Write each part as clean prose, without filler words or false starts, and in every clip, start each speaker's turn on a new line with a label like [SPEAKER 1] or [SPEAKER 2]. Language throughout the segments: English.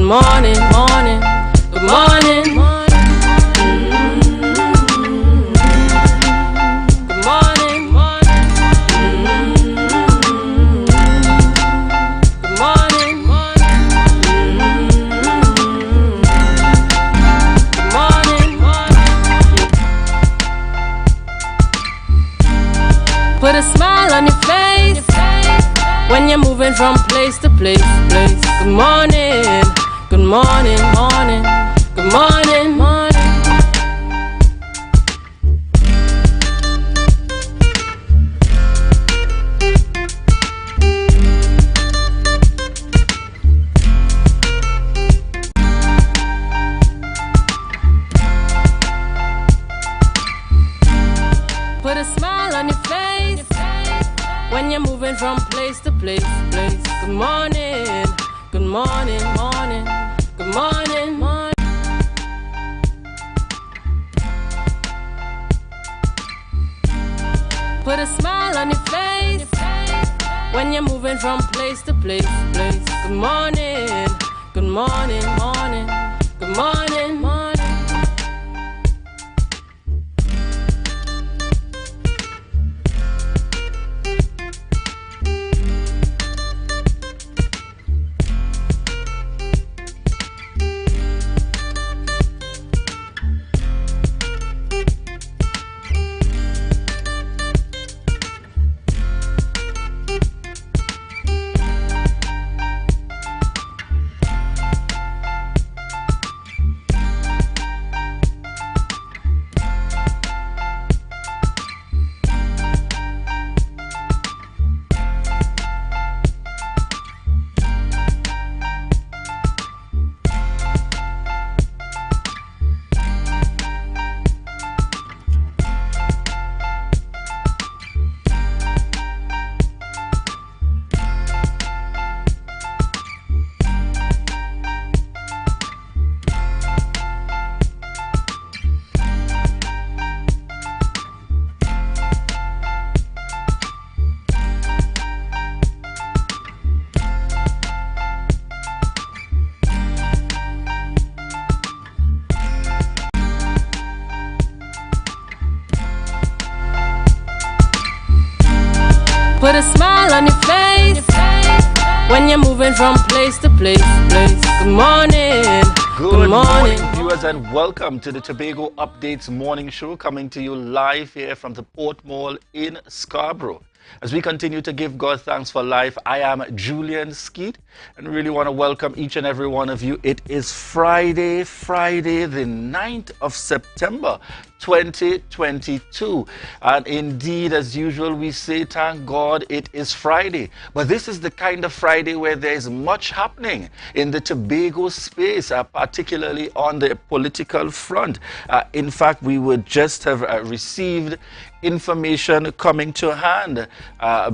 [SPEAKER 1] morning, morning, good morning, morning. Put a smile on your face when you're moving from place to place. Good morning, good morning, morning, good morning, morning. Put a smile on your face when you're moving from place to place. Good morning, good morning, morning, good morning, morning. Put a smile on your face when you're moving from place to place. Good morning, good morning, morning, good morning, morning. Put a smile on your face when you're moving from place to place. Good morning.
[SPEAKER 2] Good morning, viewers, and welcome to the Tobago Updates morning show, coming to you live here from the Port Mall in Scarborough. As we continue to give God thanks for life, I am Julian Skeet, and really want to welcome each and every one of you. It is Friday the 9th of September, 2022. And indeed, as usual, we say, thank God it is Friday. But this is the kind of Friday where there is much happening in the Tobago space, particularly on the political front. In fact, we would just have received information coming to hand.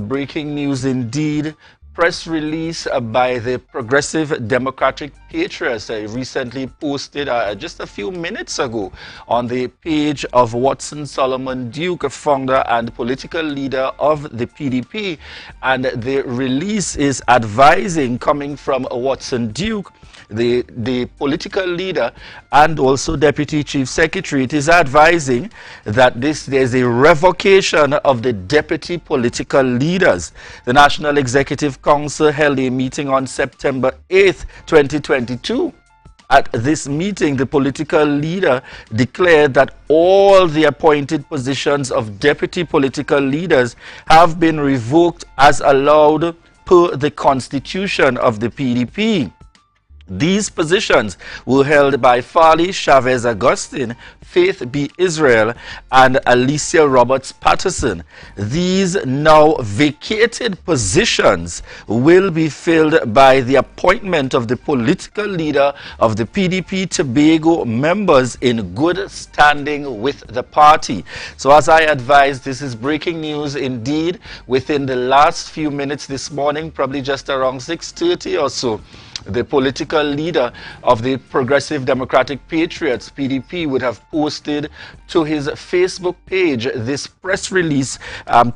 [SPEAKER 2] Breaking news indeed. Press release by the Progressive Democratic Patriots recently posted just a few minutes ago on the page of Watson Solomon Duke, founder and political leader of the PDP. And the release is advising, coming from Watson Duke, the political leader and also Deputy Chief Secretary. It is advising that there's a revocation of the deputy political leaders. The National Executive Council held a meeting on September 8th, 2022. At this meeting, the political leader declared that all the appointed positions of deputy political leaders have been revoked as allowed per the constitution of the PDP. These positions were held by Farley Chavez Augustine, Faith B. Israel, and Alicia Roberts Patterson. These now vacated positions will be filled by the appointment of the political leader of the PDP Tobago members in good standing with the party. So as I advised, this is breaking news indeed. Within the last few minutes this morning, probably just around 6:30 or so, the political leader of the Progressive Democratic Patriots, PDP, would have posted to his Facebook page this press release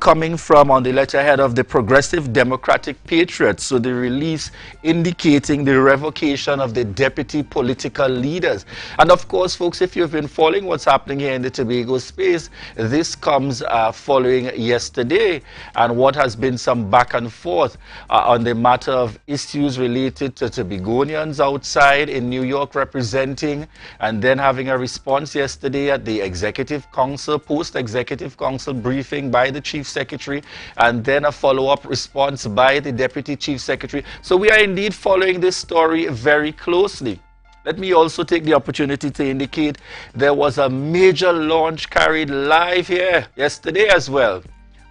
[SPEAKER 2] coming from on the letterhead of the Progressive Democratic Patriots. So the release indicating the revocation of the deputy political leaders. And of course, folks, if you've been following what's happening here in the Tobago space, this comes following yesterday and what has been some back and forth on the matter of issues related to Tobagonians outside in New York representing, and then having a response yesterday at the Executive Council, post-Executive Council briefing by the Chief Secretary, and then a follow-up response by the Deputy Chief Secretary. So we are indeed following this story very closely. Let me also take the opportunity to indicate there was a major launch carried live here yesterday as well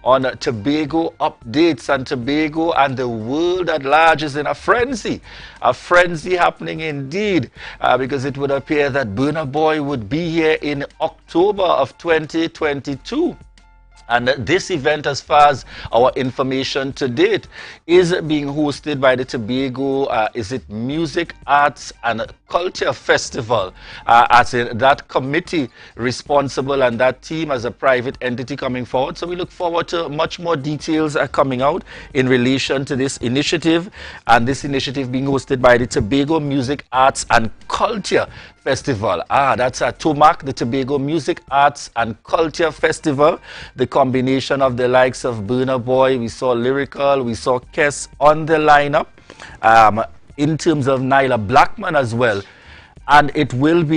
[SPEAKER 2] on Tobago updates, and Tobago and the world at large is in a frenzy happening indeed, because it would appear that Burna Boy would be here in October of 2022. And this event, as far as our information to date, is being hosted by the Tobago, Music, Arts and Culture Festival, as in that committee responsible and that team as a private entity coming forward. So we look forward to much more details coming out in relation to this initiative, and this initiative being hosted by the Tobago Music, Arts and Culture Festival. That's a TOMAC, the Tobago Music, Arts and Culture Festival. The combination of the likes of Burna Boy, we saw Lyrical, we saw Kess on the lineup, in terms of Nyla Blackman as well. And it will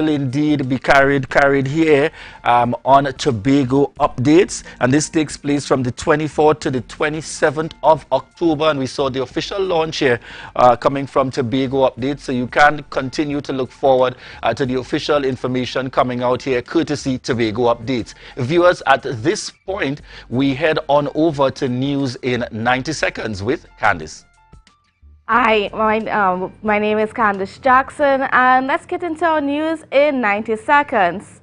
[SPEAKER 2] indeed be carried here on Tobago Updates. And this takes place from the 24th to the 27th of October. And we saw the official launch here coming from Tobago Updates. So you can continue to look forward to the official information coming out here, courtesy Tobago Updates. Viewers, at this point, we head on over to news in 90 seconds with Candice.
[SPEAKER 3] Hi, my name is Candice Jackson, and let's get into our news in 90 seconds.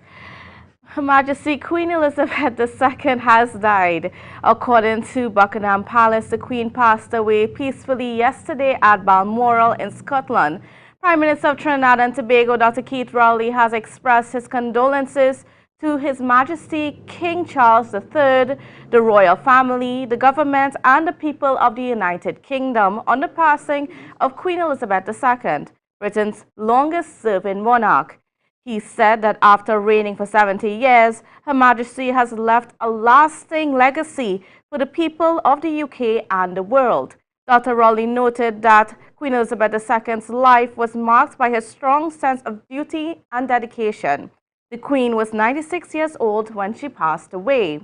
[SPEAKER 3] Her Majesty Queen Elizabeth II has died. According to Buckingham Palace, the Queen passed away peacefully yesterday at Balmoral in Scotland. Prime Minister of Trinidad and Tobago, Dr. Keith Rowley, has expressed his condolences to His Majesty King Charles III, the royal family, the government, and the people of the United Kingdom on the passing of Queen Elizabeth II, Britain's longest-serving monarch. He said that after reigning for 70 years, Her Majesty has left a lasting legacy for the people of the UK and the world. Dr. Rowley noted that Queen Elizabeth II's life was marked by her strong sense of duty and dedication. The Queen was 96 years old when she passed away.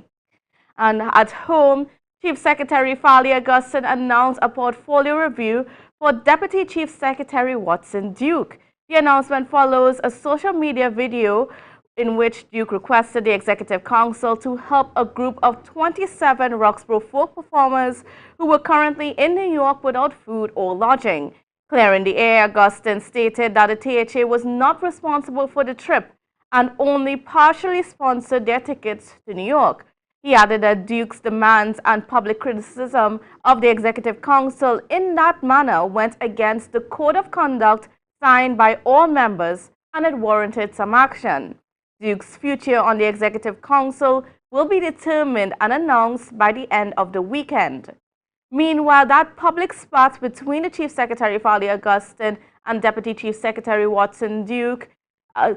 [SPEAKER 3] And at home, Chief Secretary Fali Augustine announced a portfolio review for Deputy Chief Secretary Watson Duke. The announcement follows a social media video in which Duke requested the Executive Council to help a group of 27 Roxborough folk performers who were currently in New York without food or lodging. Clearing the air, Augustine stated that the THA was not responsible for the trip and only partially sponsored their tickets to New York. He added that Duke's demands and public criticism of the Executive Council in that manner went against the Code of Conduct signed by all members, and it warranted some action. Duke's future on the Executive Council will be determined and announced by the end of the weekend. Meanwhile, that public spat between the Chief Secretary Fali Augustine and Deputy Chief Secretary Watson Duke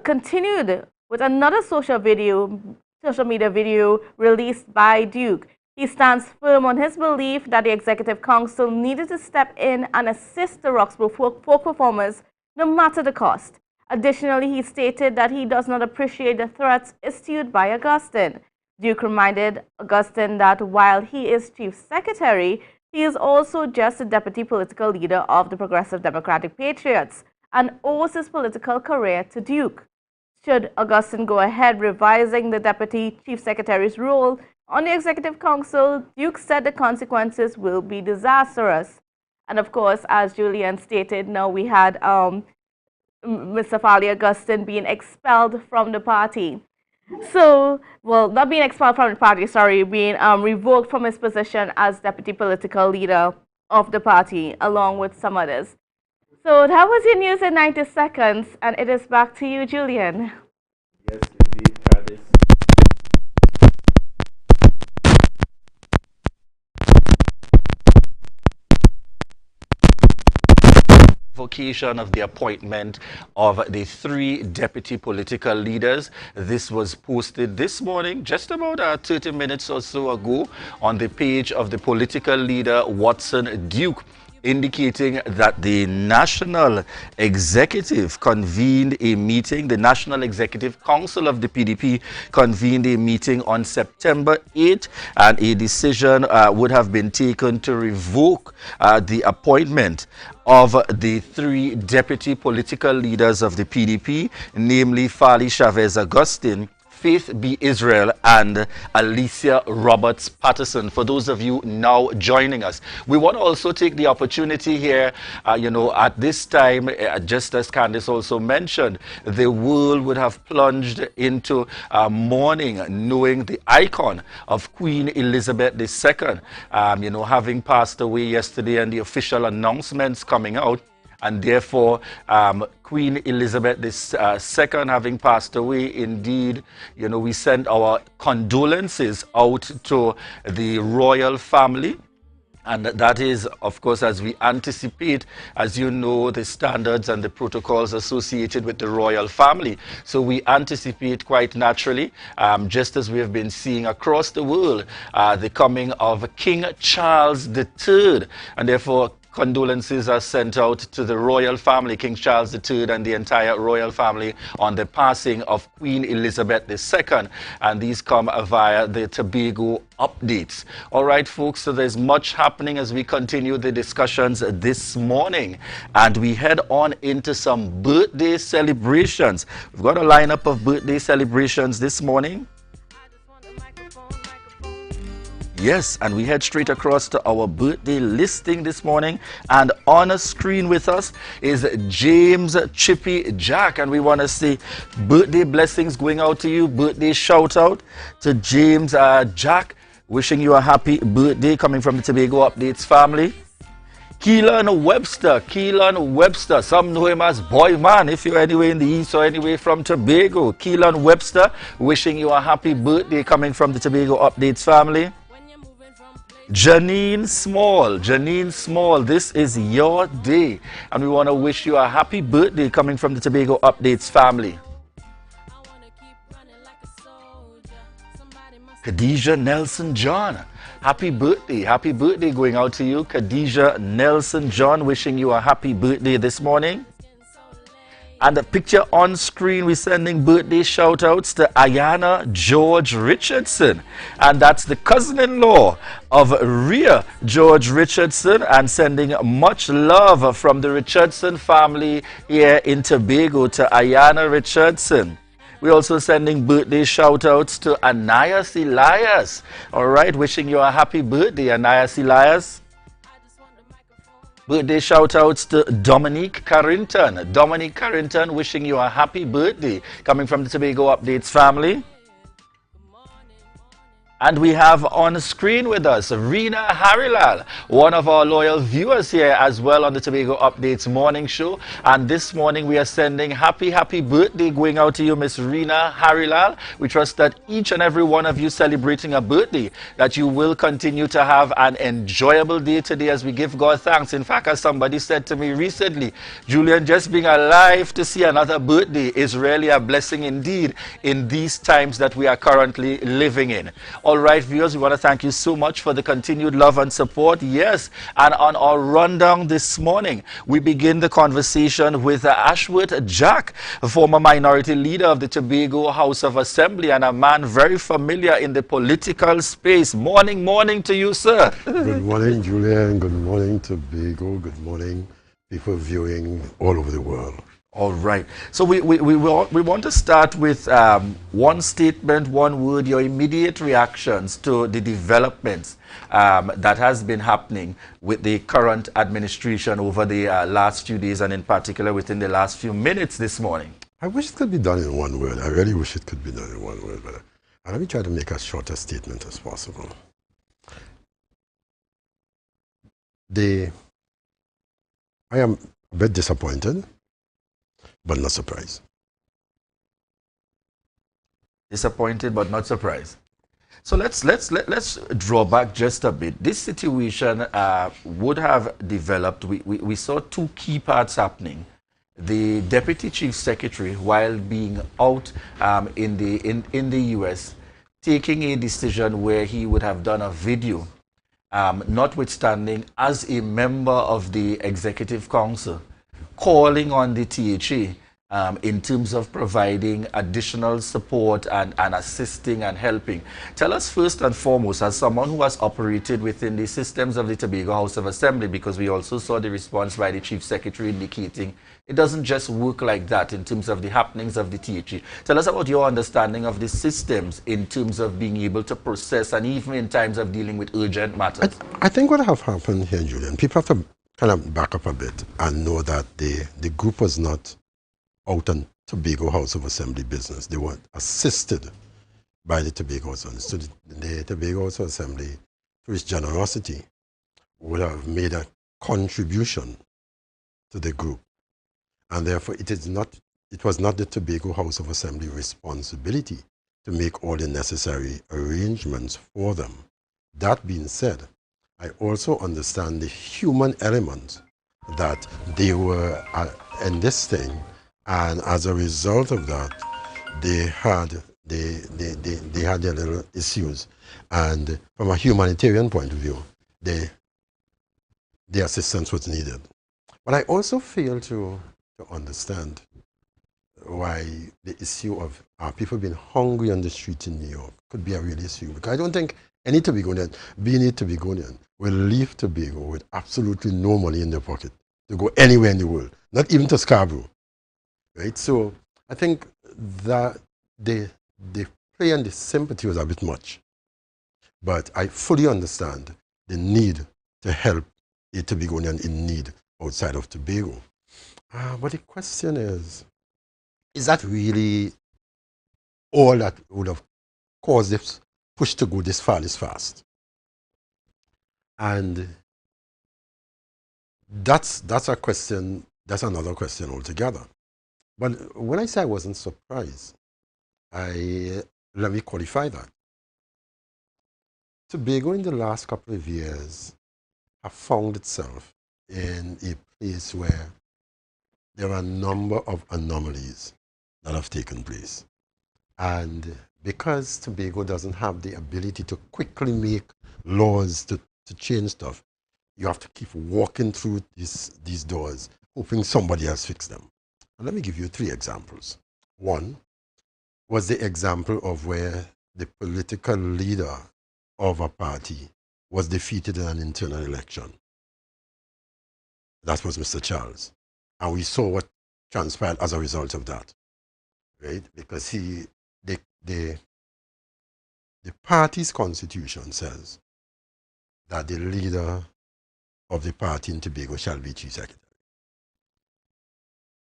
[SPEAKER 3] continued with another social media video released by Duke. He stands firm on his belief that the Executive Council needed to step in and assist the Roxborough folk performers no matter the cost. Additionally, he stated that he does not appreciate the threats issued by Augustine. Duke reminded Augustine that while he is Chief Secretary, he is also just a deputy political leader of the Progressive Democratic Patriots and owes his political career to Duke. Should Augustine go ahead revising the Deputy Chief Secretary's role on the Executive Council, Duke said the consequences will be disastrous. And of course, as Julian stated, now we had Mr. Fali Augustine being expelled from the party. So, well, not being expelled from the party, sorry, being revoked from his position as deputy political leader of the party, along with some others. So that was your news in 90 seconds, and it is back to you, Julian.
[SPEAKER 2] Yes, indeed, Candice. Vocation of the appointment of the 3 deputy political leaders. This was posted this morning, just about 30 minutes or so ago, on the page of the political leader Watson Duke, indicating that the National Executive convened a meeting. The National Executive Council of the PDP convened a meeting on September 8th, and a decision would have been taken to revoke the appointment of the 3 deputy political leaders of the PDP, namely Fali Chavez Augustine, Faith B. Israel, and Alicia Roberts Patterson. For those of you now joining us, we want to also take the opportunity here, at this time, just as Candice also mentioned, the world would have plunged into mourning, knowing the icon of Queen Elizabeth II, having passed away yesterday, and the official announcements coming out. And therefore, Queen Elizabeth II having passed away, indeed, we send our condolences out to the royal family. And that is, of course, as we anticipate, as you know, the standards and the protocols associated with the royal family. So we anticipate quite naturally, just as we have been seeing across the world, the coming of King Charles III. And therefore, condolences are sent out to the royal family, King Charles III and the entire royal family, on the passing of Queen Elizabeth II. And these come via the Tobago updates. All right, folks, so there's much happening as we continue the discussions this morning. And we head on into some birthday celebrations. We've got a lineup of birthday celebrations this morning. Yes, and we head straight across to our birthday listing this morning. And on a screen with us is James Chippy Jack. And we want to say birthday blessings going out to you. Birthday shout out to James Jack. Wishing you a happy birthday, coming from the Tobago Updates family. Keelan Webster, some know him as Boy Man if you're anywhere in the east or anywhere from Tobago. Keelan Webster, wishing you a happy birthday, coming from the Tobago Updates family. Janine Small, this is your day, and we want to wish you a happy birthday, coming from the Tobago Updates family. Khadijah Nelson John, happy birthday going out to you. Khadijah Nelson John, wishing you a happy birthday this morning. And the picture on screen, we're sending birthday shout outs to Ayana George Richardson. And that's the cousin-in-law of Rhea George Richardson, and sending much love from the Richardson family here in Tobago to Ayana Richardson. We're also sending birthday shout outs to Anais Elias. All right, wishing you a happy birthday, Anais Elias. Birthday shout outs to Dominique Carrington. Dominique Carrington, wishing you a happy birthday, coming from the Tobago Updates family. And we have on screen with us Rena Harilal, one of our loyal viewers here as well on the Tobago Updates morning show. And this morning we are sending happy birthday going out to you, Miss Rena Harilal. We trust that each and every one of you celebrating a birthday, that you will continue to have an enjoyable day today as we give God thanks. In fact, as somebody said to me recently, Julian, just being alive to see another birthday is really a blessing indeed in these times that we are currently living in. All right, viewers, we want to thank you so much for the continued love and support. Yes, and on our rundown this morning, we begin the conversation with Ashworth Jack, a former minority leader of the Tobago House of Assembly and a man very familiar in the political space. Morning to you, sir.
[SPEAKER 4] Good morning, Julian. Good morning, Tobago. Good morning, people viewing all over the world.
[SPEAKER 2] All right. So we want to start with one statement, one word, your immediate reactions to the developments that has been happening with the current administration over the last few days, and in particular within the last few minutes this morning.
[SPEAKER 4] I wish it could be done in one word. I really wish it could be done in one word. But let me try to make as short a statement as possible. I am a bit disappointed, but not surprised.
[SPEAKER 2] Disappointed but not surprised. So let's draw back just a bit. This situation would have developed. We saw two key parts happening. The deputy chief secretary, while being out in the US, taking a decision where he would have done a video, notwithstanding as a member of the executive council, calling on the THA in terms of providing additional support and assisting and helping. Tell us first and foremost, as someone who has operated within the systems of the Tobago House of Assembly, because we also saw the response by the Chief Secretary indicating it doesn't just work like that in terms of the happenings of the THE. Tell us about your understanding of the systems in terms of being able to process and even in times of dealing with urgent matters.
[SPEAKER 4] I think what have happened here, Julian, people have to kind of back up a bit and know that the group was not out on Tobago House of Assembly business. They were assisted by the Tobago House. So the Tobago House of Assembly, through its generosity, would have made a contribution to the group. And therefore, it was not the Tobago House of Assembly responsibility to make all the necessary arrangements for them. That being said, I also understand the human element that they were in this thing. And as a result of that, they had their little issues. And from a humanitarian point of view, the assistance was needed. But I also fail to understand why the issue of people being hungry on the street in New York could be a real issue. Because I don't think any Tobagonian, being a Tobagonian, will leave Tobago with absolutely no money in their pocket to go anywhere in the world, not even to Scarborough. Right? So I think that the play and the sympathy was a bit much. But I fully understand the need to help a Tobagonian in need outside of Tobago. But the question is that really all that would have caused this push to go this far, this fast? And that's a question, that's another question altogether. But when I say I wasn't surprised, let me qualify that. Tobago in the last couple of years have found itself in a place where there are a number of anomalies that have taken place. And because Tobago doesn't have the ability to quickly make laws to change stuff, you have to keep walking through these doors, hoping somebody else fix them. And let me give you 3 examples. One was the example of where the political leader of a party was defeated in an internal election. That was Mr. Charles. And we saw what transpired as a result of that, right? Because the party's constitution says that the leader of the party in Tobago shall be chief secretary.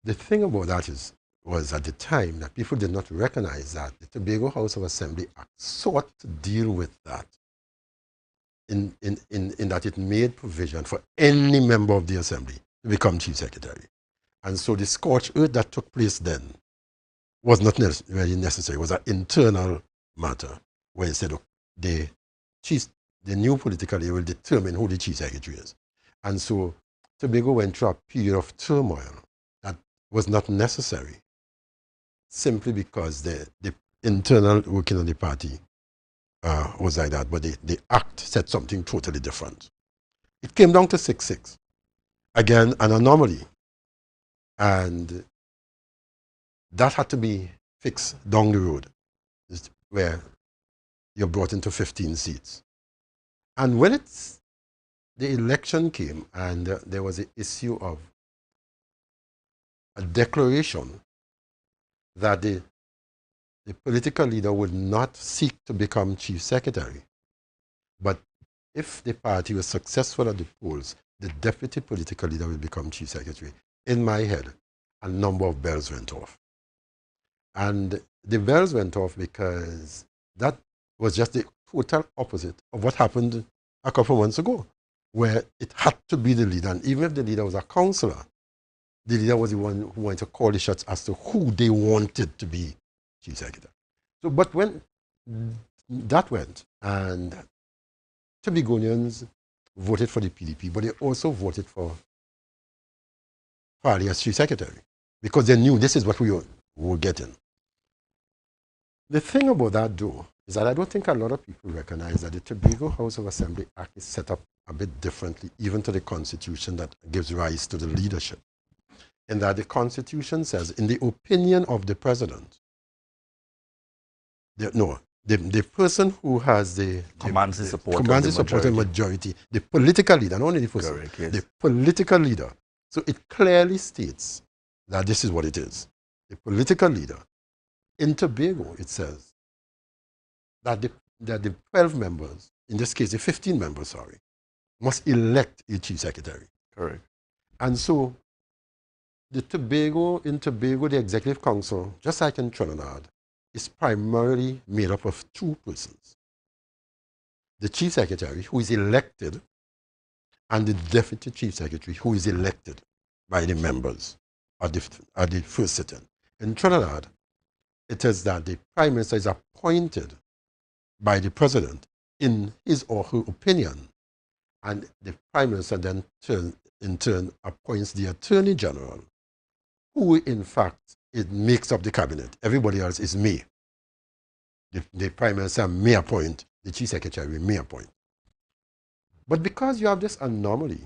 [SPEAKER 4] The thing about that was at the time that people did not recognize that the Tobago House of Assembly Act sought to deal with that in that it made provision for any member of the Assembly to become chief secretary. And so the scorched earth that took place then was not really necessary. It was an internal matter where it said, look, the new political leader will determine who the chief secretary is. And so Tobago went through a period of turmoil that was not necessary simply because the internal working of the party was like that. But the act said something totally different. It came down to 6-6. Again, an anomaly. And that had to be fixed down the road, where you're brought into 15 seats. And when the election came and there was an issue of a declaration that the political leader would not seek to become chief secretary, but if the party was successful at the polls, the deputy political leader will become chief secretary. In my head, a number of bells went off. And the bells went off because that was just the total opposite of what happened a couple of months ago, where it had to be the leader. And even if the leader was a councillor, the leader was the one who wanted to call the shots as to who they wanted to be chief secretary. So, but when that went, and Tobagonians voted for the PDP, but they also voted for Farley as chief secretary because they knew this is what we were getting. The thing about that, though, is that I don't think a lot of people recognize that the Tobago House of Assembly Act is set up a bit differently, even to the Constitution that gives rise to the leadership. In that the Constitution says, in the opinion of the President, the person who has
[SPEAKER 2] commands the support
[SPEAKER 4] and majority, the political leader, not only the person,
[SPEAKER 2] correct, yes.
[SPEAKER 4] the political leader. So it clearly states that this is what it is. The political leader. In Tobago, it says that the 12 members, in this case, the 15 members, sorry, must elect a chief secretary.
[SPEAKER 2] Correct.
[SPEAKER 4] And so, in Tobago, the Executive Council, just like in Trinidad, is primarily made up of two persons. The chief secretary, who is elected, and the deputy chief secretary, who is elected by the members at the first sitting. In Trinidad, it is that the prime minister is appointed by the president in his or her opinion, and the prime minister then in turn appoints the attorney general, who in fact it makes up the cabinet. Everybody else is me. The prime minister may appoint, the chief secretary may appoint. But because you have this anomaly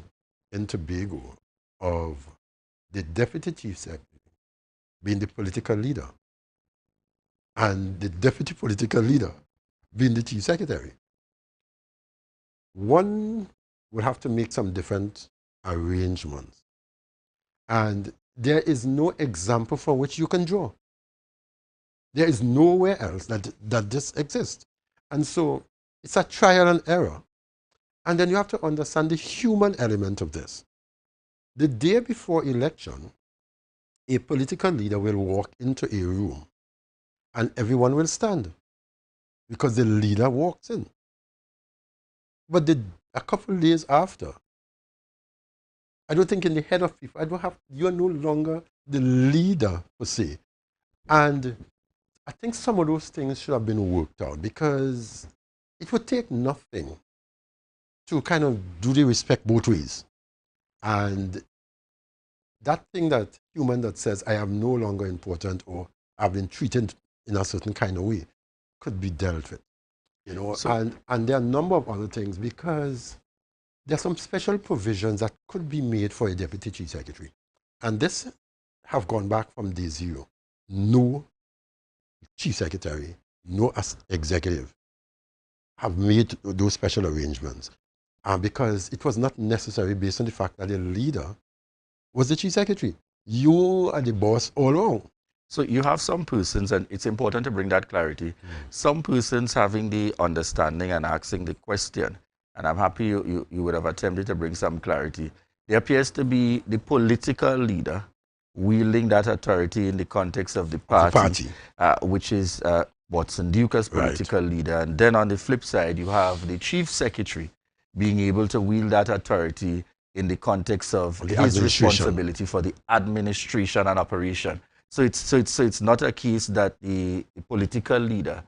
[SPEAKER 4] in Tobago of the deputy chief secretary being the political leader and the deputy political leader being the chief secretary, one would have to make some different arrangements. And there is no example for which you can draw. There is nowhere else that this exists. And so it's a trial and error. And then you have to understand the human element of this. The day before election, a political leader will walk into a room and everyone will stand because the leader walks in. But a couple of days after, I don't think in the head of people, you are no longer the leader per se. And I think some of those things should have been worked out because it would take nothing to kind of do the respect both ways. And that thing that human that says, I am no longer important or I've been treated in a certain kind of way could be dealt with. You know, and there are a number of other things because there are some special provisions that could be made for a deputy chief secretary. And this have gone back from day zero. No chief secretary, no executive have made those special arrangements. Because it was not necessary based on the fact that the leader was the chief secretary. You are the boss all along.
[SPEAKER 2] So you have some persons, and it's important to bring that clarity, some persons having the understanding and asking the question, and I'm happy you would have attempted to bring some clarity. There appears to be the political leader wielding that authority in the context of the party. Which is Watson Duca's political leader. And then on the flip side, you have the chief secretary being able to wield that authority in the context of his responsibility for the administration and operation. So it's not a case that the political leader,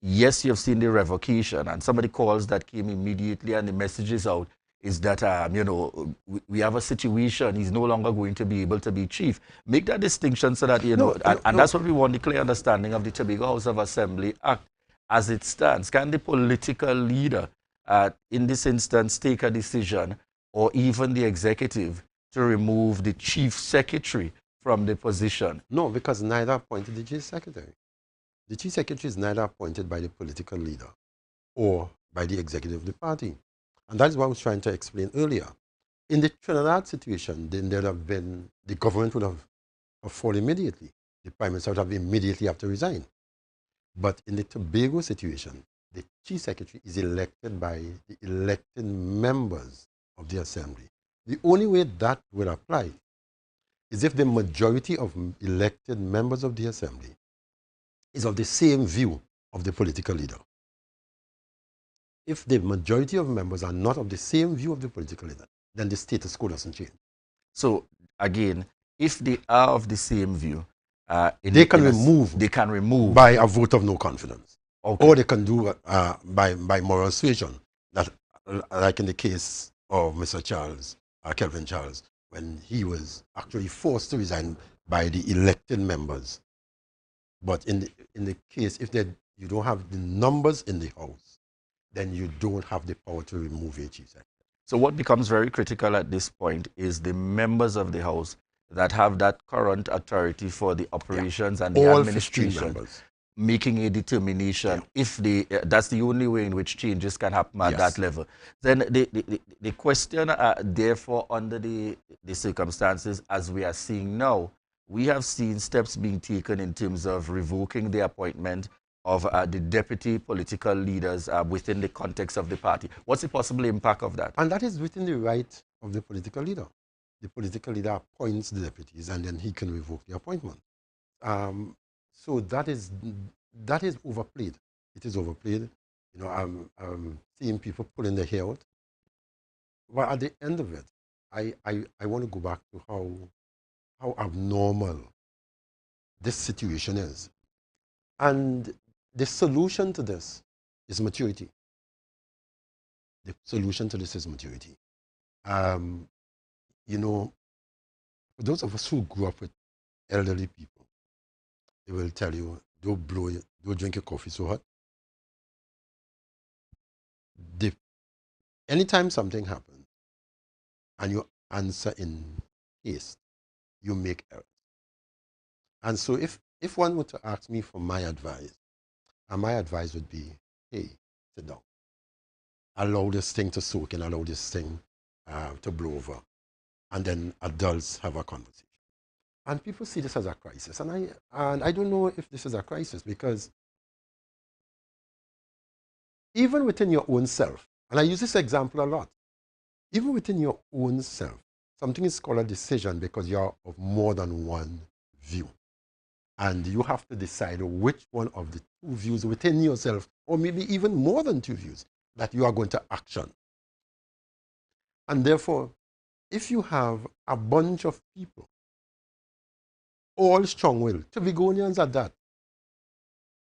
[SPEAKER 2] yes, you've seen the revocation, and somebody calls that came immediately, and the message is out, is that, you know, we have a situation, he's no longer going to be able to be chief. Make that distinction so that, you know, and that's what we want, the clear understanding of the Tobago House of Assembly Act as it stands. Can the political leader, in this instance, take a decision, or even the executive, to remove the chief secretary from the position?
[SPEAKER 4] No, because neither appointed the chief secretary. The chief secretary is neither appointed by the political leader or by the executive of the party. And that's what I was trying to explain earlier. In the Trinidad situation, then there would have been, the government would have fallen immediately. The prime minister would have immediately have to resign. But in the Tobago situation, the chief secretary is elected by the elected members of the assembly. The only way that will apply is if the majority of elected members of the assembly is of the same view of the political leader. If the majority of members are not of the same view of the political leader, then the status quo doesn't change.
[SPEAKER 2] So again, if they are of the same view,
[SPEAKER 4] they can remove.
[SPEAKER 2] They can remove
[SPEAKER 4] by a vote of no confidence,
[SPEAKER 2] okay.
[SPEAKER 4] or they can do by moral suasion. That, like in the case of Mr. Charles, Kelvin Charles, when he was actually forced to resign by the elected members. But in the case, if you don't have the numbers in the House, then you don't have the power to remove a chief secretary.
[SPEAKER 2] So what becomes very critical at this point is the members of the House that have that current authority for the operations and the
[SPEAKER 4] all
[SPEAKER 2] administration, making a determination if they, that's the only way in which changes can happen at that level. Then the question, therefore, under the circumstances as we are seeing now, we have seen steps being taken in terms of revoking the appointment of the deputy political leaders within the context of the party. What's the possible impact of that?
[SPEAKER 4] And that is within the right of the political leader. The political leader appoints the deputies, and then he can revoke the appointment. So that is overplayed. It is overplayed. You know, I'm seeing people pulling their hair out. But at the end of it, I want to go back to how abnormal this situation is. And the solution to this is maturity. The solution to this is maturity. You know, for those of us who grew up with elderly people, they will tell you, don't drink your coffee so hot. Anytime something happens and you answer in haste, you make errors. And so if one were to ask me for my advice, and my advice would be, hey, sit down. Allow this thing to soak in, allow this thing to blow over. And then adults have a conversation. And people see this as a crisis. And I don't know if this is a crisis, because even within your own self, and I use this example a lot, even within your own self, something is called a decision because you're of more than one view. And you have to decide which one of the two views within yourself, or maybe even more than two views, that you are going to action. And therefore, if you have a bunch of people, all strong-willed, Tobagonians at that,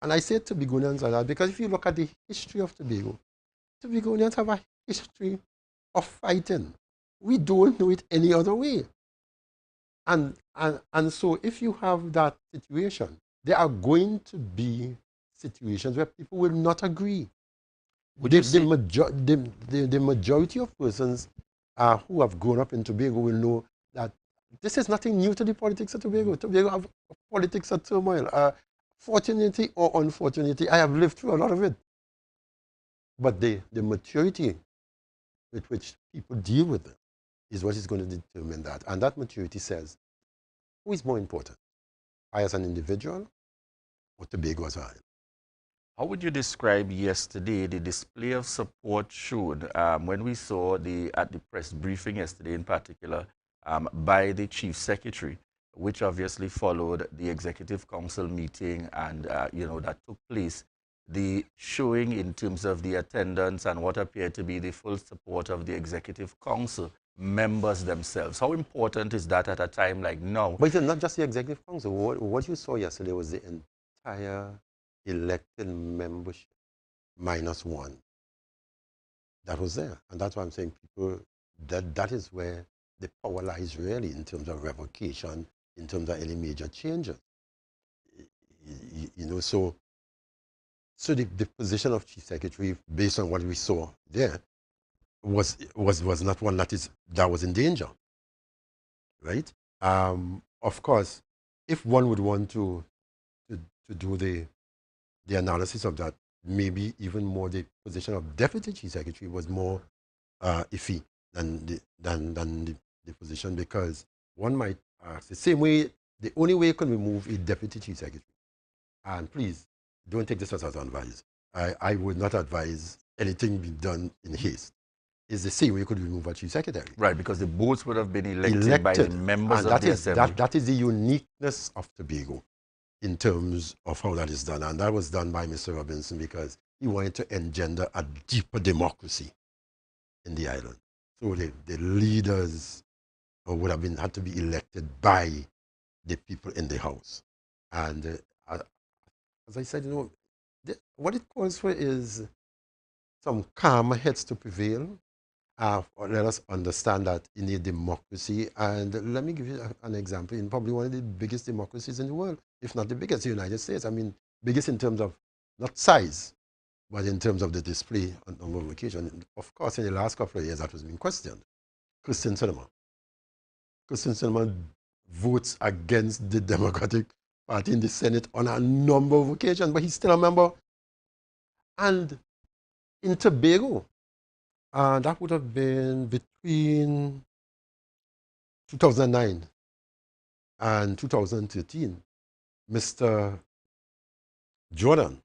[SPEAKER 4] and I say Tobagonians at that because if you look at the history of Tobago, Tobagonians have a history of fighting. We don't know it any other way. And so if you have that situation, there are going to be situations where people will not agree. The majority of persons who have grown up in Tobago will know that this is nothing new to the politics of Tobago. Tobago have politics of turmoil. Fortunately or unfortunately, I have lived through a lot of it. But the maturity with which people deal with it is what is going to determine that. And that maturity says, who is more important? I as an individual or Tobago as a island?
[SPEAKER 2] How would you describe yesterday the display of support shown when we saw at the press briefing yesterday in particular by the Chief Secretary, which obviously followed the Executive Council meeting and that took place, the showing in terms of the attendance and what appeared to be the full support of the Executive Council members themselves. How important is that at a time like now?
[SPEAKER 4] But it's not just the Executive Council. What you saw yesterday was the entire elected membership minus one that was there. And that's why I'm saying people, that is where the power lies really in terms of revocation, in terms of any major changes. So the position of Chief Secretary, based on what we saw there, was not one that was in danger, right? Of course, if one would want to do the analysis of that, maybe even more the position of Deputy Chief Secretary was more iffy than the position, because one might ask the same way, the only way you can remove a Deputy Chief Secretary, and please don't take this as advice. I would not advise anything be done in haste. Is the same way you could remove a Chief Secretary.
[SPEAKER 2] Right, because the boards would have been elected by the members of the Assembly.
[SPEAKER 4] That is the uniqueness of Tobago in terms of how that is done. And that was done by Mr. Robinson because he wanted to engender a deeper democracy in the island. So the leaders or would have been had to be elected by the people in the house. And as I said, what it calls for is some calmer heads to prevail. Or let us understand that in a democracy, and let me give you an example, in probably one of the biggest democracies in the world, if not the biggest, the United States. I mean, biggest in terms of not size, but in terms of the display on number of occasions. Of course, in the last couple of years, that was being questioned. Christian Cinema. Christian Cinema votes against the Democratic Party in the Senate on a number of occasions, but he's still a member. And in Tobago, that would have been between 2009 and 2013. Mr. Jordan,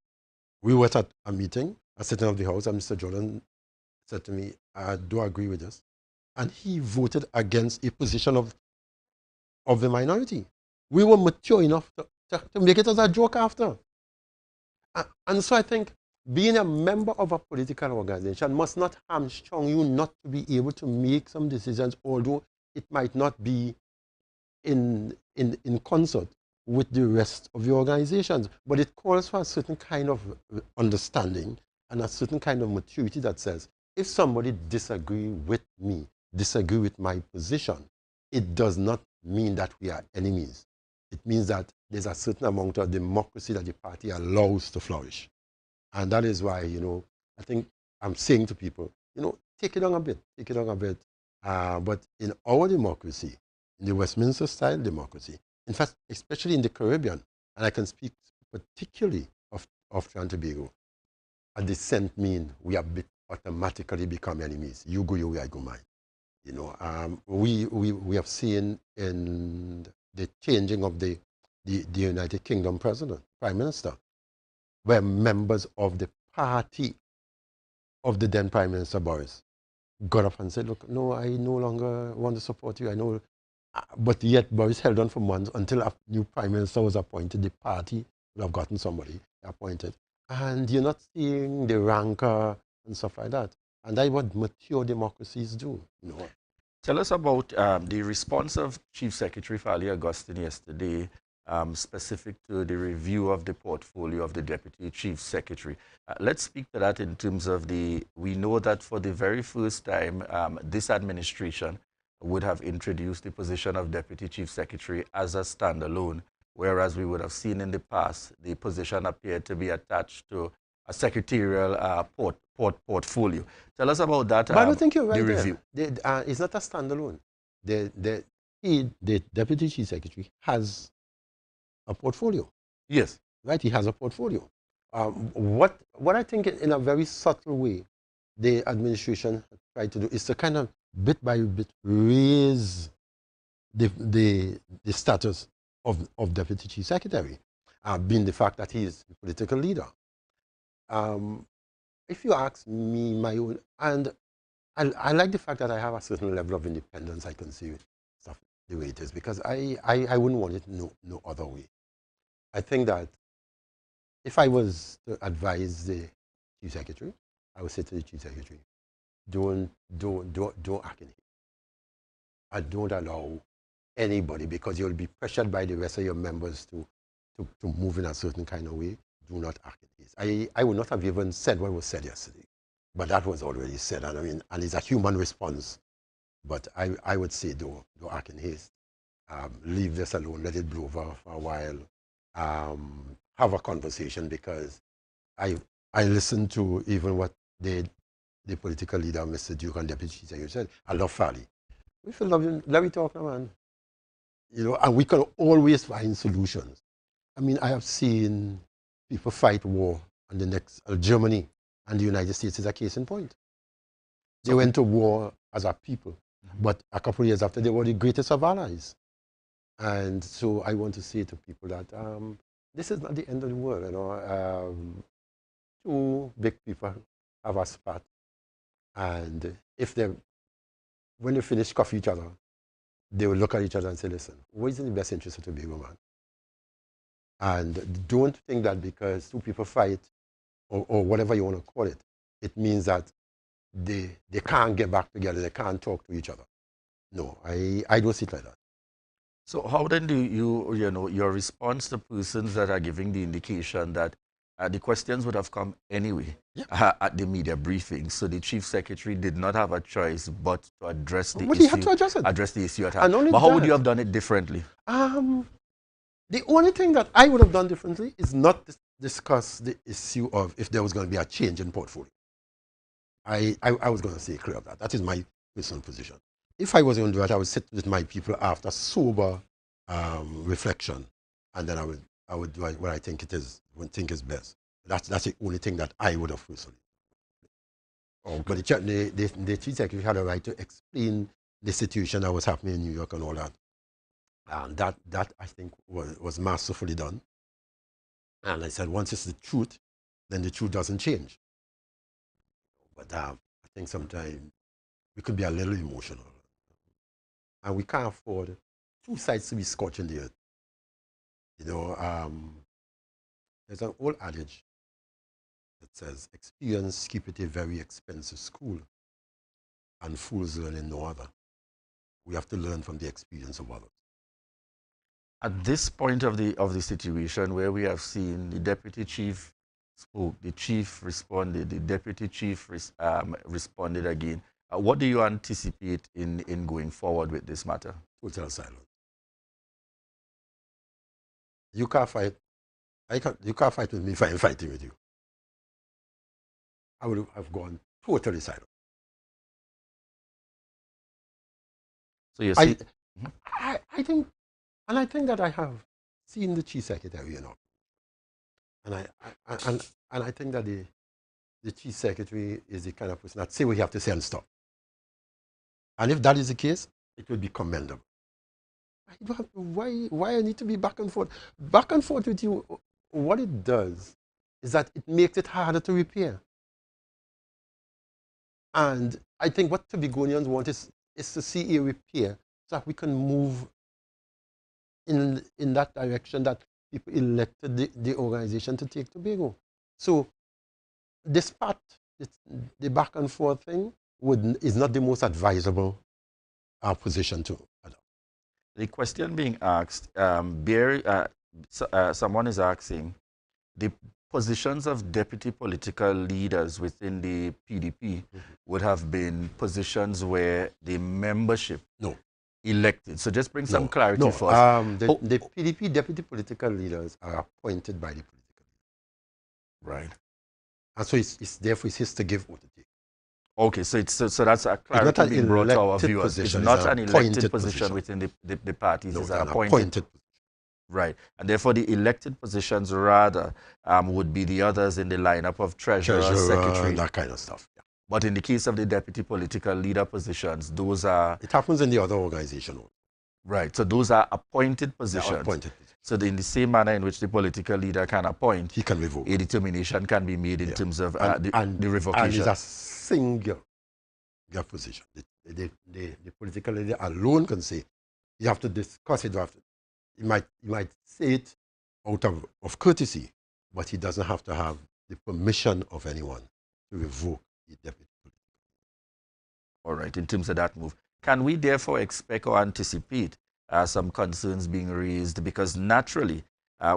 [SPEAKER 4] we were at a meeting, a sitting of the House, and Mr. Jordan said to me, I do agree with this. And he voted against a position of the minority. We were mature enough to make it as a joke after. And so I think being a member of a political organization must not hamstrung you not to be able to make some decisions, although it might not be in concert with the rest of the organizations. But it calls for a certain kind of understanding and a certain kind of maturity that says, if somebody disagree with me, disagree with my position, it does not mean that we are enemies. It means that there's a certain amount of democracy that the party allows to flourish. And that is why, I think I'm saying to people, take it on a bit, take it on a bit. But in our democracy, in the Westminster style democracy, in fact, especially in the Caribbean, and I can speak particularly of Trinidad and Tobago, a dissent mean we have automatically become enemies. You go your way, I go mine. We have seen in the changing of the United Kingdom president, prime minister, where members of the party of the then Prime Minister Boris got up and said, look, no, I no longer want to support you. I know. But yet Boris held on for months until a new Prime Minister was appointed. The party would have gotten somebody appointed. And you're not seeing the rancor and stuff like that. And that's what mature democracies do.
[SPEAKER 2] Tell us about the response of Chief Secretary Fali Augustine yesterday, specific to the review of the portfolio of the Deputy Chief Secretary. Let's speak to that in terms of we know that for the very first time, this administration would have introduced the position of Deputy Chief Secretary as a standalone, whereas we would have seen in the past the position appeared to be attached to a secretarial portfolio. Tell us about that.
[SPEAKER 4] But I don't think you're right.
[SPEAKER 2] The review.
[SPEAKER 4] It's not a standalone. The Deputy Chief Secretary has a portfolio.
[SPEAKER 2] Yes.
[SPEAKER 4] Right, he has a portfolio. What I think in a very subtle way, the administration tried to do is to kind of bit by bit raise the status of Deputy Chief Secretary, being the fact that he is a political leader. If you ask me, my own, and I like the fact that I have a certain level of independence. I can see stuff the way it is, because I wouldn't want it no other way. I think that if I was to advise the Chief Secretary, I would say to the Chief Secretary, don't act in it. And don't allow anybody, because you'll be pressured by the rest of your members to move in a certain kind of way. Do not act in haste. I would not have even said what was said yesterday, but that was already said. And I mean, and it's a human response. But I would say don't act in haste. Leave this alone. Let it blow over for a while. Have a conversation, because I listened to even what the political leader, Mr. Duke, and Deputy Chief Secretary said. I love Fali. We feel love him. Let me talk now, man. And we can always find solutions. I mean, I have seen people fight war, and the next Germany and the United States is a case in point. They went to war as a people, but a couple of years after, they were the greatest of allies. And so I want to say to people that this is not the end of the world. Two big people have a spat, and when they finish coffee each other, they will look at each other and say, listen, what is in the best interest of Tobago, man? And don't think that because two people fight, or whatever you want to call it, it means that they can't get back together, they can't talk to each other. No, I don't see it like that.
[SPEAKER 2] So how then do you know, your response to persons that are giving the indication that the questions would have come anyway at the media briefing, so the chief secretary did not have a choice but to address the
[SPEAKER 4] But
[SPEAKER 2] issue,
[SPEAKER 4] he had to address
[SPEAKER 2] the issue at hand.
[SPEAKER 4] And only
[SPEAKER 2] But how would
[SPEAKER 4] that,
[SPEAKER 2] you have done it differently?
[SPEAKER 4] The only thing that I would have done differently is not discuss the issue of if there was going to be a change in portfolio. I was going to say clear of that. That is my personal position. If I was going to do that, I would sit with my people after sober reflection, and then I would do what I think is best. That's the only thing that I would have personally.
[SPEAKER 2] Okay.
[SPEAKER 4] But the chief secretary had a right to explain the situation that was happening in New York and all that. And that I think was masterfully done. And I said, once it's the truth, then the truth doesn't change. But I think sometimes we could be a little emotional. And we can't afford two sides to be scorching the earth. You know, there's an old adage that says, experience keepeth a very expensive school, and fools learn in no other. We have to learn from the experience of others.
[SPEAKER 2] At this point of the situation where we have seen the deputy chief spoke, the chief responded, the deputy chief responded again, what do you anticipate in going forward with this matter?
[SPEAKER 4] Total silence. You can't fight. You can't fight with me if I'm fighting with you. I would have gone totally silent.
[SPEAKER 2] So you see,
[SPEAKER 4] I think, and I think that I have seen the chief secretary, you know, and I think that the chief secretary is the kind of person that say what you have to say and stop. And if that is the case, it would be commendable. I don't have to, why I need to be back and forth? Back and forth with you, what it does is that it makes it harder to repair. And I think what Tobagonians want is to see a repair so that we can move in that direction that people elected the organization to take Tobago. So this part, the back and forth thing, is not the most advisable position to adopt.
[SPEAKER 2] The question being asked, someone is asking, the positions of deputy political leaders within the PDP would have been positions where the membership elected. So just bring some clarity for us.
[SPEAKER 4] The PDP deputy political leaders are appointed by the political leaders.
[SPEAKER 2] Right.
[SPEAKER 4] And so it's therefore it's his to give or to take.
[SPEAKER 2] Okay, so that's a clarity being brought to our viewers. It's not an elected position within the parties.
[SPEAKER 4] No,
[SPEAKER 2] it's
[SPEAKER 4] an
[SPEAKER 2] an appointed position. Right. And therefore the elected positions rather would be the others in the lineup of treasurer, secretary.
[SPEAKER 4] That kind of stuff. Yeah.
[SPEAKER 2] But in the case of the deputy political leader positions, those are...
[SPEAKER 4] It happens in the other organization.
[SPEAKER 2] Right. So those are appointed positions.
[SPEAKER 4] They are appointed.
[SPEAKER 2] So in the same manner in which the political leader can appoint,
[SPEAKER 4] he can revoke.
[SPEAKER 2] A determination can be made in terms of the revocation.
[SPEAKER 4] And it's a single position. The political leader alone can say, you have to discuss it. You might say it out of courtesy, but he doesn't have to have the permission of anyone to revoke the deputy.
[SPEAKER 2] All right, in terms of that move. Can we therefore expect or anticipate some concerns being raised? Because naturally,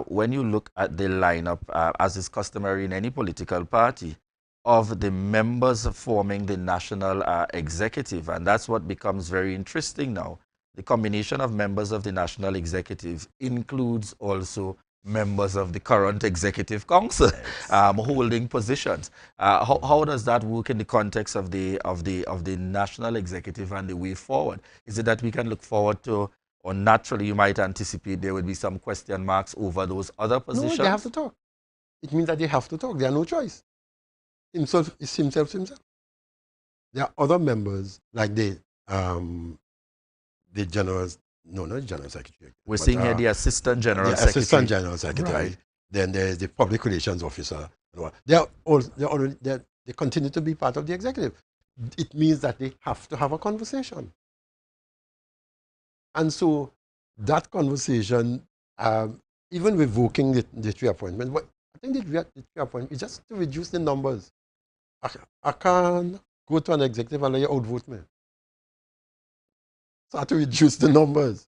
[SPEAKER 2] when you look at the lineup, as is customary in any political party, of the members forming the national executive, and that's what becomes very interesting now. The combination of members of the national executive includes also members of the current executive council holding positions. How does that work in the context of the national executive and the way forward? Is it that we can look forward to, or naturally you might anticipate there would be some question marks over those other positions?
[SPEAKER 4] No, they have to talk. It means that they have to talk. They have no choice. Himself is himself. There are other members like the generals. No, not general secretary.
[SPEAKER 2] We're seeing here the assistant general secretary.
[SPEAKER 4] Assistant general secretary. Right. Then there's the public relations officer. They continue to be part of the executive. It means that they have to have a conversation. And so that conversation, even revoking the three appointments, but I think the three appointments is just to reduce the numbers. I can't go to an executive and let you outvote me. So I have to reduce the numbers.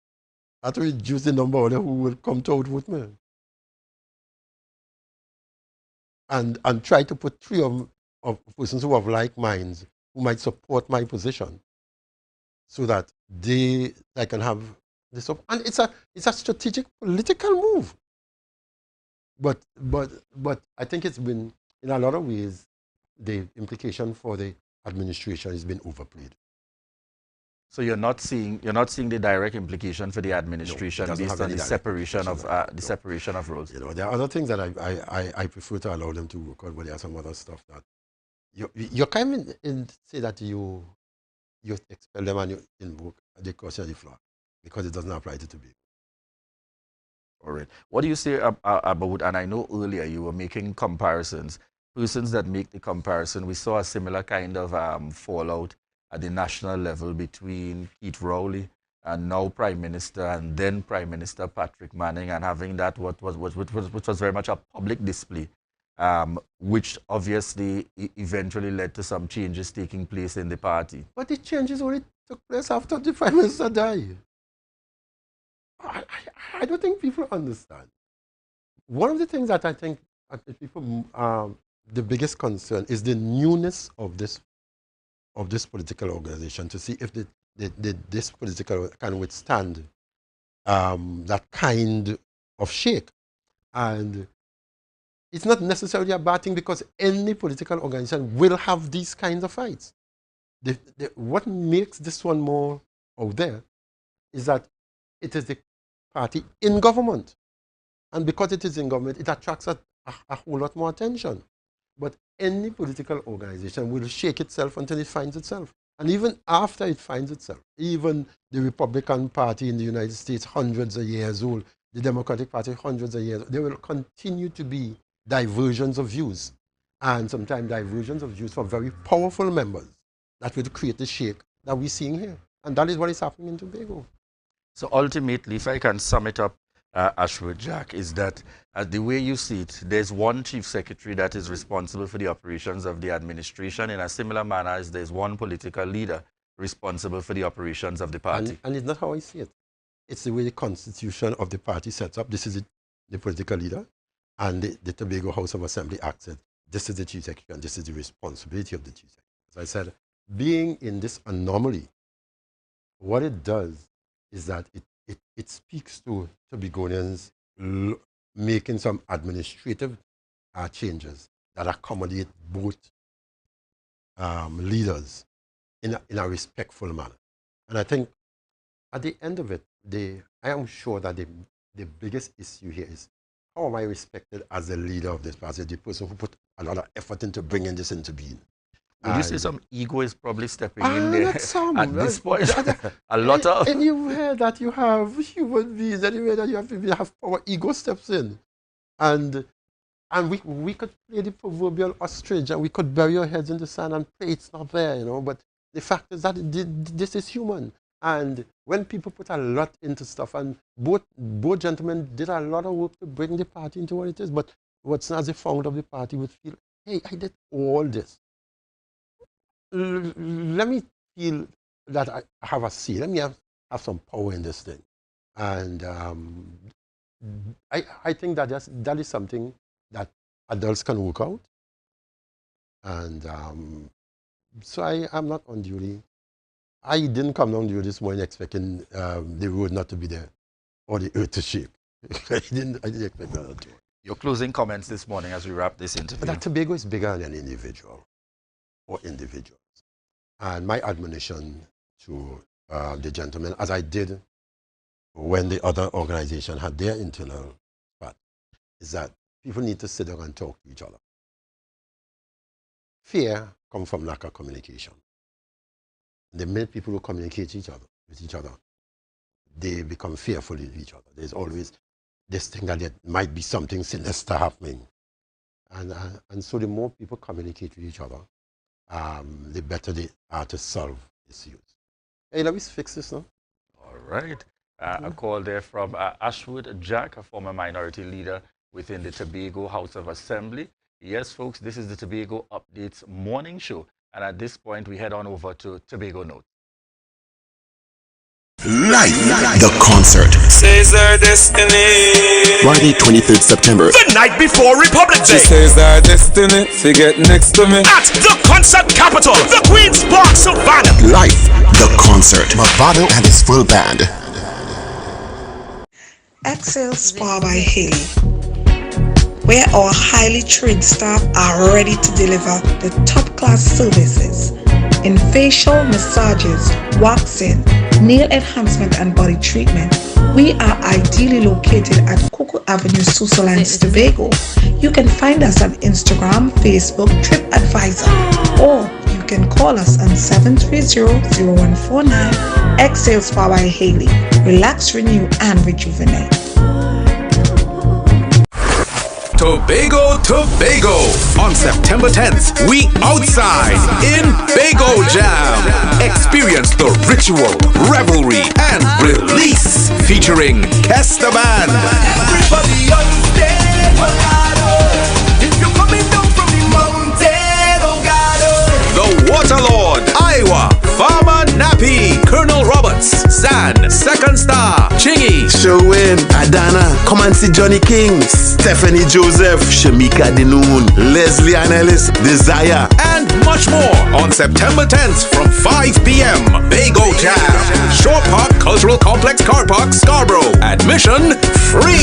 [SPEAKER 4] I have to reduce the number of them who will come to out with me. And try to put three of persons who have like minds, who might support my position, so that I can have this up. And it's a strategic political move. But I think it's been, in a lot of ways, the implication for the administration has been overplayed.
[SPEAKER 2] So you're not seeing the direct implication for the administration based on the separation of roles.
[SPEAKER 4] You know, there are other things that I prefer to allow them to work on, but there are some other stuff that you can't even say that you expel them and you invoke the caution of the flag, because it doesn't apply to Tobago.
[SPEAKER 2] All right. What do you say about, and I know earlier you were making comparisons, persons that make the comparison, we saw a similar kind of fallout at the national level between Keith Rowley and now Prime Minister and then Prime Minister Patrick Manning, and having that which was very much a public display, which obviously eventually led to some changes taking place in the party.
[SPEAKER 4] But the changes only took place after the Prime Minister died. I don't think people understand. One of the things that I think people, the biggest concern is the newness of this political organization, to see if this political can withstand that kind of shake. And it's not necessarily a bad thing, because any political organization will have these kinds of fights. What makes this one more out there is that it is the party in government. And because it is in government, it attracts a whole lot more attention. But any political organization will shake itself until it finds itself. And even after it finds itself, even the Republican Party in the United States, hundreds of years old, the Democratic Party, hundreds of years old, there will continue to be diversions of views. And sometimes diversions of views from very powerful members that will create the shake that we're seeing here. And that is what is happening in Tobago.
[SPEAKER 2] So ultimately, if I can sum it up, Ashworth Jack, is that the way you see it, there's one chief secretary that is responsible for the operations of the administration, in a similar manner as there's one political leader responsible for the operations of the party.
[SPEAKER 4] And it's not how I see it. It's the way the constitution of the party sets up. This is the political leader, and the Tobago House of Assembly Act said, this is the chief secretary, and this is the responsibility of the chief secretary. As I said, being in this anomaly, what it does is that it speaks to Tobagonians making some administrative changes that accommodate both leaders in a respectful manner. And I think at the end of it, I am sure that the biggest issue here is, how am I respected as the leader of this party, the person who put a lot of effort into bringing this into being?
[SPEAKER 2] Would you say some ego is probably stepping in there at this point?
[SPEAKER 4] And you hear that you have human beings, anyway, that you have power, ego steps in. And we could play the proverbial ostrich, and we could bury our heads in the sand and pray it's not there, you know. But the fact is that this is human. And when people put a lot into stuff, and both gentlemen did a lot of work to bring the party into what it is, but what's not the founder of the party would feel, hey, I did all this. Let me feel that I have a say. Let me have some power in this thing. And I think that that is something that adults can work out. And so I'm not unduly. I didn't come down here this morning expecting the road not to be there or the earth to shake. I didn't expect that at all.
[SPEAKER 2] Your closing comments this morning as we wrap this interview.
[SPEAKER 4] But that Tobago is bigger than an individual or individuals. And my admonition to the gentleman, as I did when the other organization had their internal part, is that people need to sit down and talk to each other. Fear comes from lack of communication. The minute people who communicate with each other, they become fearful of each other. There's always this thing that there might be something sinister happening. And so the more people communicate with each other, the better they are to solve issues. Hey, let me fix this now.
[SPEAKER 2] All right. A call there from Ashworth Jack, a former minority leader within the Tobago House of Assembly. Yes, folks, this is the Tobago Updates morning show. And at this point, we head on over to Tobago Note.
[SPEAKER 5] Live, the concert.
[SPEAKER 6] Says our destiny.
[SPEAKER 5] Friday, 23rd September.
[SPEAKER 6] The night before Republic Day.
[SPEAKER 7] She says our destiny to get next to me.
[SPEAKER 6] At the concert capital, the Queen's Park, Savannah.
[SPEAKER 5] Live, the concert. Mavado and his full band.
[SPEAKER 8] Excel Spa by Haley, where our highly trained staff are ready to deliver the top-class services in facial massages, waxing, nail enhancement and body treatment. We are ideally located at Coco Avenue, Susolands, Tobago. You can find us on Instagram, Facebook, TripAdvisor, or you can call us on 730-0149. Excel Spa by Haley. Relax, renew, and rejuvenate.
[SPEAKER 9] Tobago on September 10th. We outside in Bago Jam. Experience the ritual, revelry, and release featuring Kesta Band.
[SPEAKER 6] Everybody on stage, if you're coming down from the mountain,
[SPEAKER 9] The Waterlord, Iowa, Farmer Nappy, Colonel Roberts, San, Second Star, Chingy,
[SPEAKER 5] Sherwin, Adana, come and see Johnny King, Stephanie Joseph, Shamika Dinoon, Leslie Ann Ellis, Desire,
[SPEAKER 9] and much more on September 10th from 5 p.m. Bago Jam, Shore Park Cultural Complex Car Park, Scarborough. Admission free.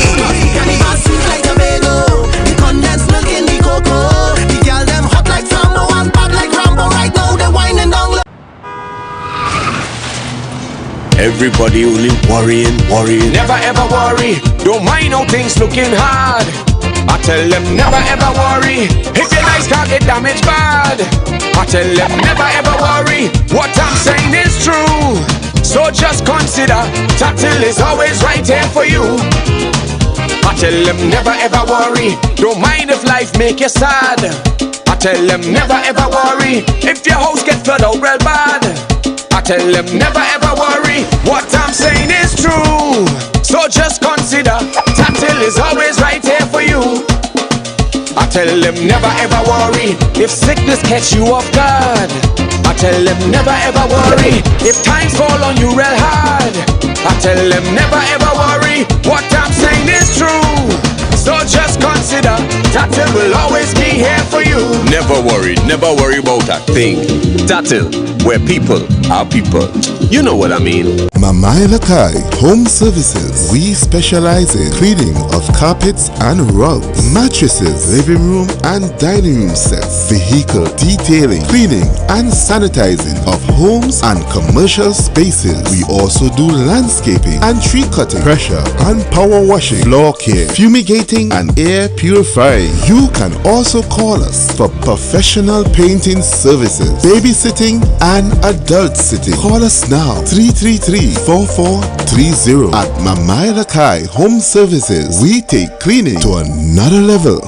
[SPEAKER 5] Everybody only worrying.
[SPEAKER 6] Never ever worry, don't mind how things looking hard. I tell them never ever worry, if your nice car get damaged bad. I tell them never ever worry, what I'm saying is true. So just consider, Tatil is always right here for you. I tell them never ever worry, don't mind if life make you sad. I tell them never ever worry, if your house get flooded out real bad. I tell them never ever worry, what I'm saying is true. So just consider, Tatil is always right here for you. I tell them never ever worry, if sickness catch you off guard. I tell them never ever worry, if times fall on you real hard. I tell them never ever worry, what I'm saying is true. So just consider, Tatil will always be here for you.
[SPEAKER 9] Never worry about a thing. Tatil, where people are people. You know what I mean.
[SPEAKER 10] Mamai Lakai Home Services. We specialize in cleaning of carpets and rugs, mattresses, living room and dining room sets, vehicle detailing, cleaning and sanitizing of homes and commercial spaces. We also do landscaping and tree cutting, pressure and power washing, floor care, fumigating and air purifying. You can also call us for professional painting services, babysitting and adult sitting. Call us now 333-4430 at Mamai Lakai Home Services. We take cleaning to another level.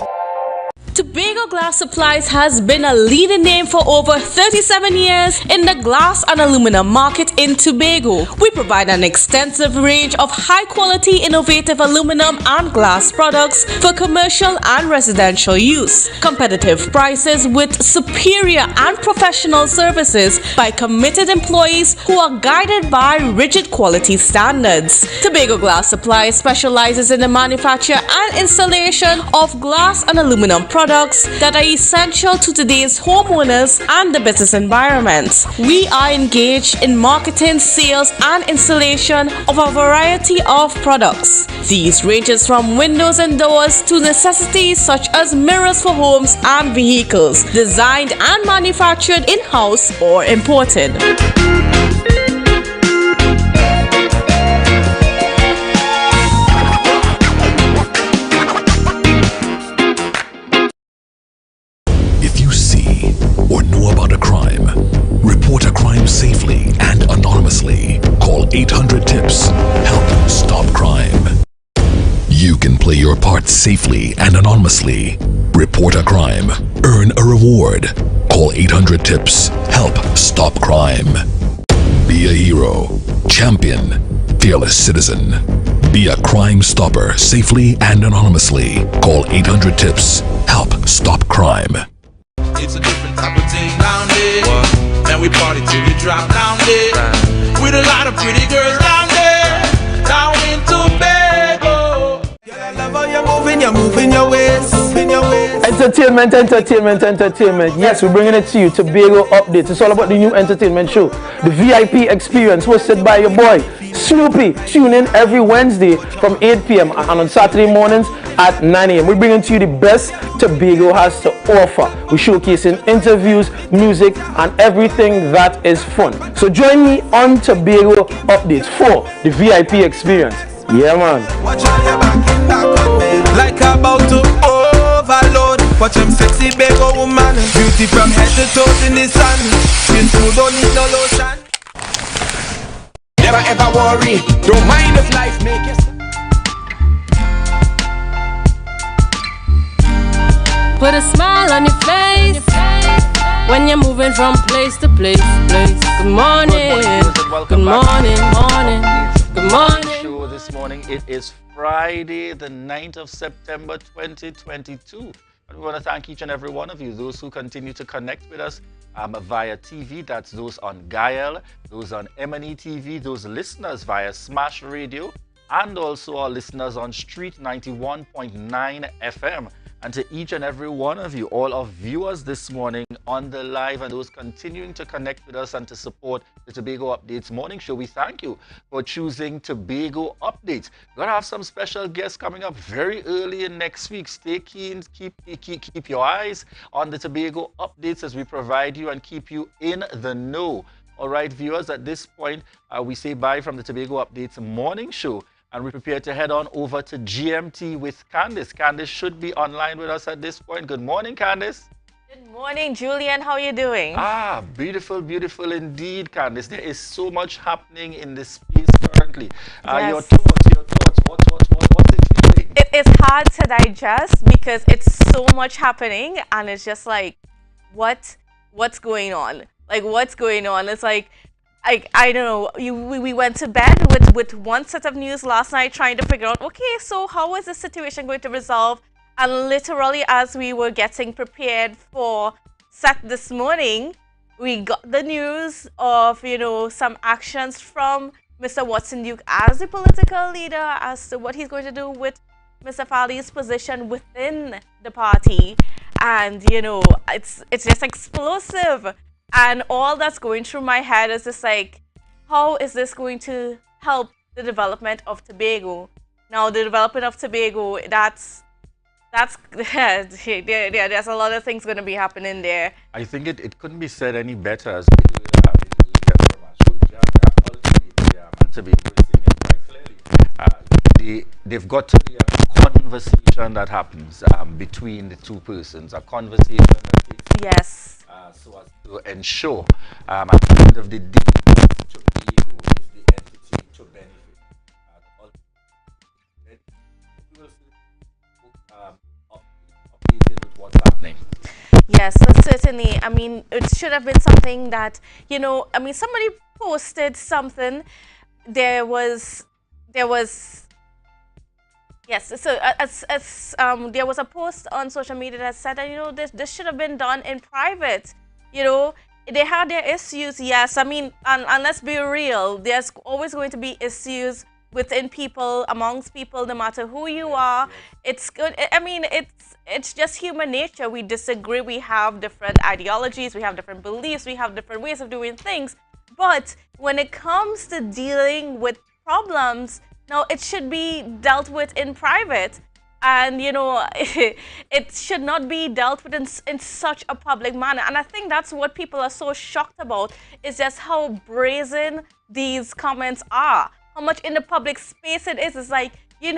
[SPEAKER 1] Tobago Glass Supplies has been a leading name for over 37 years in the glass and aluminum market in Tobago. We provide an extensive range of high-quality, innovative aluminum and glass products for commercial and residential use. Competitive prices with superior and professional services by committed employees who are guided by rigid quality standards. Tobago Glass Supplies specializes in the manufacture and installation of glass and aluminum products that are essential to today's homeowners and the business environment. We are engaged in marketing, sales, and installation of a variety of products. These ranges from windows and doors to necessities such as mirrors for homes and vehicles, designed and manufactured in-house or imported.
[SPEAKER 11] Or know about a crime, report a crime safely and anonymously. Call 800-TIPS. Help stop crime. You can play your part safely and anonymously. Report a crime. Earn a reward. Call 800-TIPS. Help stop crime. Be a hero, champion, fearless citizen. Be a crime stopper safely and anonymously. Call 800-TIPS. Help stop crime.
[SPEAKER 6] It's a different type of thing down there. And we party till we drop down there. With a lot of pretty girls down there.
[SPEAKER 5] you're moving your ways.
[SPEAKER 12] Entertainment. Yes, we're bringing it to you. Tobago Updates. It's all about the new entertainment show, the VIP Experience, hosted by your boy Snoopy. Tune in every Wednesday from 8 p.m. and on Saturday mornings at 9 a.m. We're bringing to you the best Tobago has to offer. We're showcasing interviews, music, and everything that is fun. So join me on Tobago Updates for the VIP Experience. Yeah, man.
[SPEAKER 5] Watch on your back, like about to overload. Watch them sexy Bago woman. Beauty from head to toes in the sun. Skin too, don't need no lotion.
[SPEAKER 6] Never ever worry, don't mind if life make you.
[SPEAKER 1] Put a smile on your face when you're moving from place to place. Good morning, good morning, good morning.
[SPEAKER 2] Show this morning. It is Friday, the 9th of September, 2022. And we want to thank each and every one of you, those who continue to connect with us via TV. That's those on Gael, those on M&E TV, those listeners via Smash Radio, and also our listeners on Street 91.9 FM. And to each and every one of you, all our viewers this morning on the live and those continuing to connect with us and to support the Tobago Updates morning show, we thank you for choosing Tobago Updates. We're going to have some special guests coming up very early in next week. Stay keen, keep your eyes on the Tobago Updates as we provide you and keep you in the know. All right, viewers, at this point, we say bye from the Tobago Updates morning show. And we prepare to head on over to GMT with Candice. Candice should be online with us at this point. Good morning, Candice.
[SPEAKER 3] Good morning, Julian. How are you doing?
[SPEAKER 2] Beautiful indeed, Candice. There is so much happening in this space currently.
[SPEAKER 3] Yes.
[SPEAKER 2] Your thoughts. What's it feeling?
[SPEAKER 3] It is hard to digest because it's so much happening, and it's just like, what's going on? Like, what's going on? It's like, I don't know, we went to bed with one set of news last night trying to figure out, okay, so how is this situation going to resolve? And literally as we were getting prepared for set this morning, we got the news of, some actions from Mr. Watson Duke as the political leader as to what he's going to do with Mr. Fali's position within the party. And, it's just explosive. And all that's going through my head is just like, how is this going to help the development of Tobago? Now, the development of Tobago, there's a lot of things going to be happening there.
[SPEAKER 2] I think it couldn't be said any better as we heard from Ashworth Jack. Ultimately, Tobago is saying it quite clearly. They've got to be a conversation that happens between the two persons, a conversation that takes place.
[SPEAKER 3] Yes.
[SPEAKER 2] So as to ensure at the end of the day, Tobago is the entity to benefit. We will updated with what's happening.
[SPEAKER 3] Yes, so certainly. I mean, it should have been something that, somebody posted something. There was a post on social media that said that, this should have been done in private. They had their issues, yes. I mean, and let's be real, there's always going to be issues within people, amongst people, no matter who you are. It's good. I mean, it's just human nature. We disagree. We have different ideologies. We have different beliefs. We have different ways of doing things. But when it comes to dealing with problems, now, it should be dealt with in private, and, it should not be dealt with in such a public manner. And I think that's what people are so shocked about, is just how brazen these comments are, how much in the public space it is. It's like, I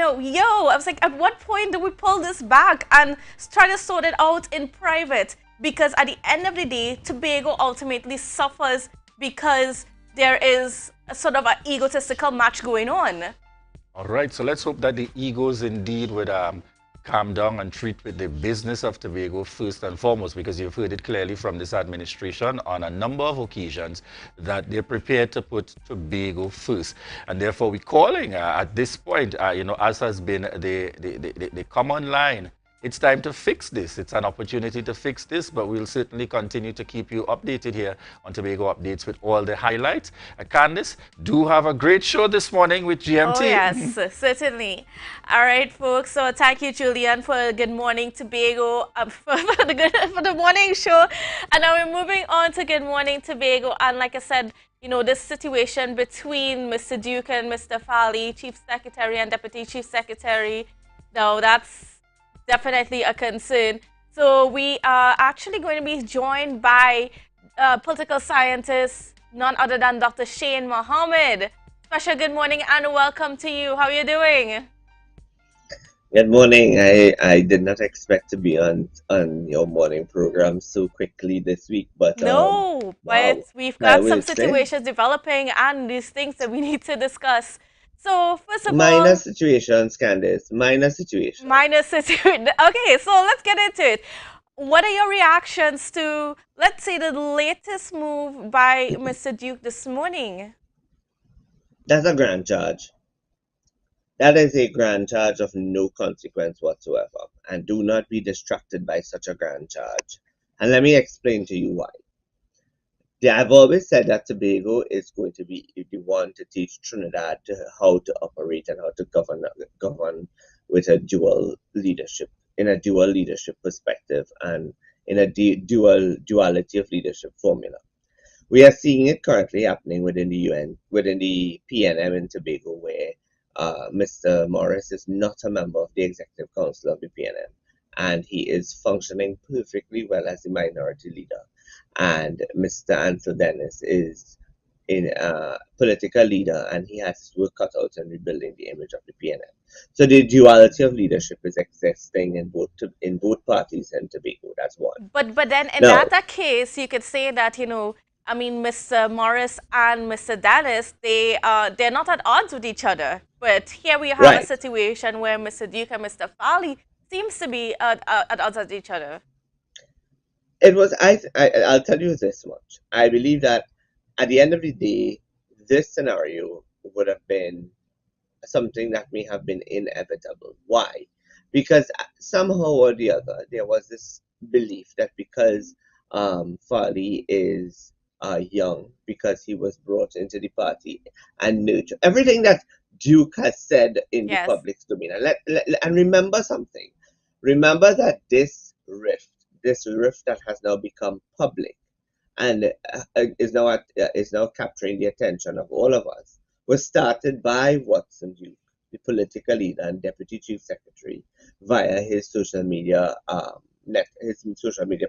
[SPEAKER 3] was like, at what point do we pull this back and try to sort it out in private? Because at the end of the day, Tobago ultimately suffers because there is a sort of an egotistical match going on.
[SPEAKER 2] All right, so let's hope that the egos indeed would calm down and treat with the business of Tobago first and foremost, because you've heard it clearly from this administration on a number of occasions that they're prepared to put Tobago first. And therefore, we're calling at this point, as has been the common line it's time to fix this. It's an opportunity to fix this, but we'll certainly continue to keep you updated here on Tobago Updates with all the highlights. Candice, do have a great show this morning with GMT.
[SPEAKER 3] Oh, yes, certainly. All right, folks. So thank you, Julian, for Good Morning Tobago, for the morning show. And now we're moving on to Good Morning Tobago. And like I said, you know, this situation between Mr. Duke and Mr. Fali, Chief Secretary and Deputy Chief Secretary, now that's definitely a concern. So we are actually going to be joined by political scientist, none other than Dr. Shane Mohammed. Special good morning and welcome to you. How are you doing?
[SPEAKER 13] Good morning. I did not expect to be on your morning program so quickly this week, but
[SPEAKER 3] no, but
[SPEAKER 13] wow.
[SPEAKER 3] we've got some situations developing and these things that we need to discuss. So first of all,
[SPEAKER 13] minor situations, Candice. Minor situations.
[SPEAKER 3] Minor situation. Okay, so let's get into it. What are your reactions to, let's say, the latest move by Mr. Duke this morning?
[SPEAKER 13] That's a grand charge. That is a grand charge of no consequence whatsoever. And do not be distracted by such a grand charge. And let me explain to you why. I've always said that Tobago is going to be the one to teach Trinidad how to operate and how to govern with a dual leadership, in a dual leadership perspective and in a duality of leadership formula. We are seeing it currently happening within the UN, within the PNM in Tobago, where Mr. Morris is not a member of the Executive Council of the PNM, and he is functioning perfectly well as the minority leader. And Mr. Ansel Dennis is a political leader, and he has his work cut out in rebuilding the image of the PNM. So the duality of leadership is existing in both parties in Tobago. That's one.
[SPEAKER 3] But then in that case, you could say that, you know, I mean, Mr. Morris and Mr. Dennis, they're not at odds with each other. But here we have a situation where Mr. Duke and Mr. Fali seems to be at odds with each other.
[SPEAKER 13] It was, I'll tell you this much. I believe that at the end of the day, this scenario would have been something that may have been inevitable. Why? Because somehow or the other, there was this belief that because Fali is young, because he was brought into the party and nurtured, everything that Duke has said in the public domain. And remember something. Remember that this rift that has now become public and is now capturing the attention of all of us was started by Watson Duke, the political leader and deputy chief secretary, via his social media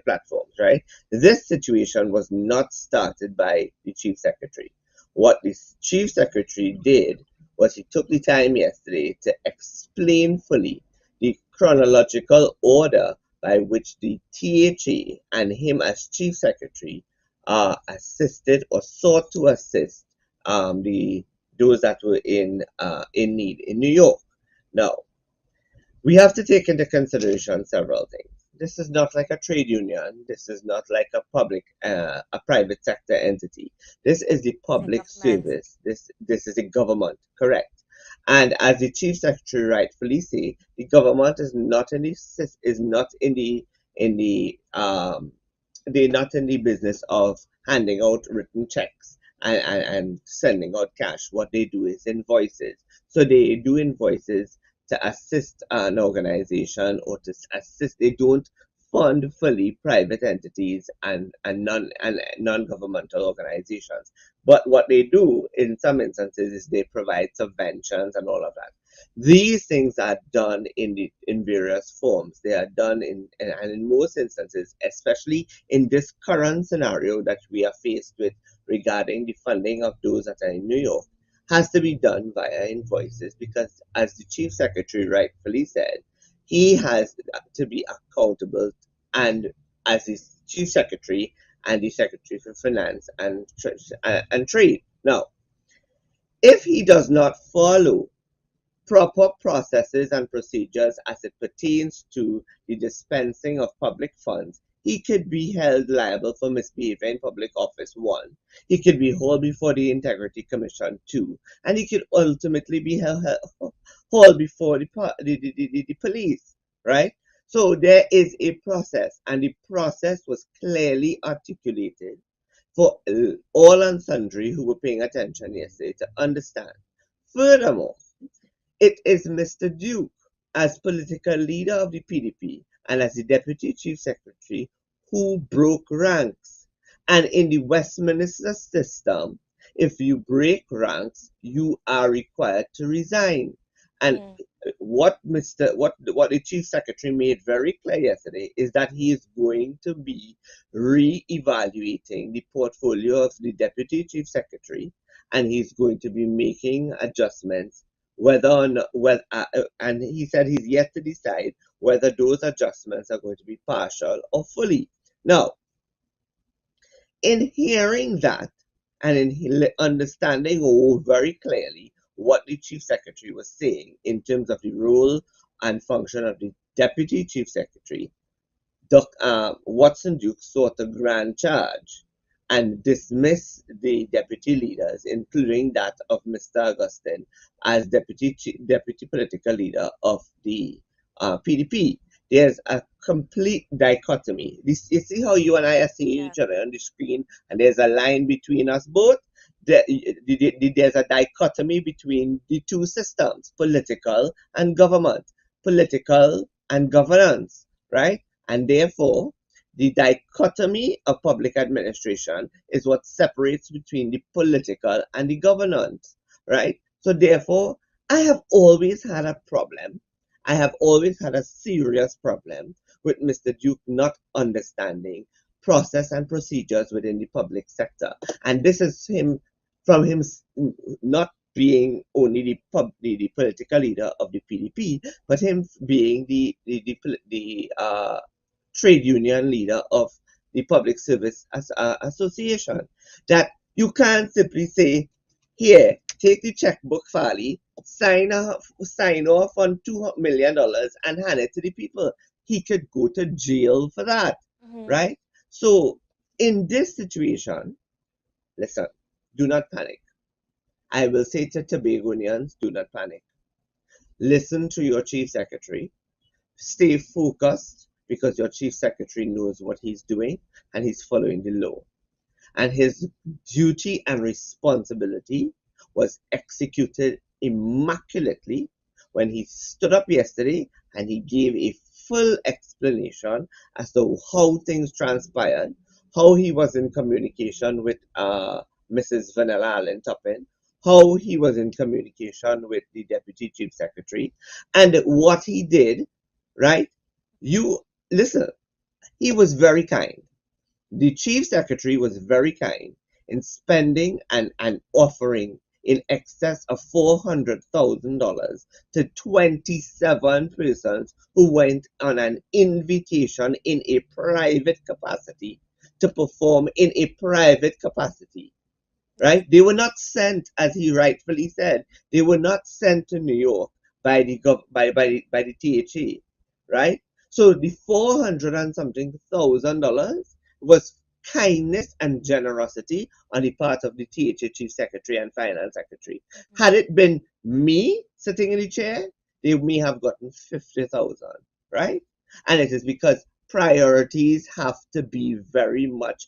[SPEAKER 13] platforms. Right, this situation was not started by the chief secretary. What the chief secretary did was he took the time yesterday to explain fully the chronological order by which the THA and him as chief secretary assisted or sought to assist those that were in need in New York. Now, we have to take into consideration several things. This is not like a trade union. This is not like a private sector entity. This is the public service. This is the government, correct? And as the chief secretary rightfully say, the government is not in the business of handing out written checks and sending out cash. What they do is invoices. So they do invoices to assist an organization or to assist. They don't fund fully private entities and non-governmental organizations. But what they do in some instances is they provide subventions and all of that. These things are done in various forms. They are done and in most instances, especially in this current scenario that we are faced with regarding the funding of those that are in New York, has to be done via invoices, because as the chief secretary rightfully said, he has to be accountable, and as his chief secretary and the secretary for finance and trade. Now, if he does not follow proper processes and procedures as it pertains to the dispensing of public funds, he could be held liable for misbehavior in public office, 1. He could be hauled before the Integrity Commission, 2. And he could ultimately be hauled before the police, right? So there is a process, and the process was clearly articulated for all and sundry who were paying attention yesterday to understand. Furthermore, it is Mr. Duke, as political leader of the PDP and as the Deputy Chief Secretary, who broke ranks. And in the Westminster system, if you break ranks, you are required to resign. And what the Chief Secretary made very clear yesterday is that he is going to be re-evaluating the portfolio of the Deputy Chief Secretary, and he's going to be making adjustments and he said he's yet to decide whether those adjustments are going to be partial or fully. Now, in hearing that and in understanding very clearly what the Chief Secretary was saying in terms of the role and function of the Deputy Chief Secretary, Watson Duke sought a grand charge and dismiss the deputy leaders, including that of Mr. Augustine, as deputy political leader of the PDP. There's a complete dichotomy. You see how you and I are seeing each other on the screen, and there's a line between us both? There's a dichotomy between the two systems, political and government, political and governance, right? And therefore, the dichotomy of public administration is what separates between the political and the governance, right? So therefore, I have always had a problem. I have always had a serious problem with Mr. Duke not understanding process and procedures within the public sector. And this is from him not being only the political leader of the PDP, but him being the trade union leader of the Public Service Association. That you can't simply say, here, take the checkbook, Farley, sign off on $2 million and hand it to the people. He could go to jail for that, right? So in this situation, listen, do not panic. I will say to Tobagonians, do not panic. Listen to your Chief Secretary. Stay focused, because your Chief Secretary knows what he's doing and he's following the law. And his duty and responsibility was executed immaculately when he stood up yesterday and he gave a full explanation as to how things transpired, how he was in communication with Mrs. Vanilla Allen Toppin, how he was in communication with the Deputy Chief Secretary, and what he did, right? Listen, he was very kind. The Chief Secretary was very kind in spending and offering in excess of $400,000 to 27 persons who went on an invitation in a private capacity to perform in a private capacity, right? They were not sent, as he rightfully said, they were not sent to New York by the THA, right? So the $400 and something thousand was kindness and generosity on the part of the THA Chief Secretary and Finance Secretary. Had it been me sitting in the chair, they may have gotten 50,000, right? And it is because priorities have to be very much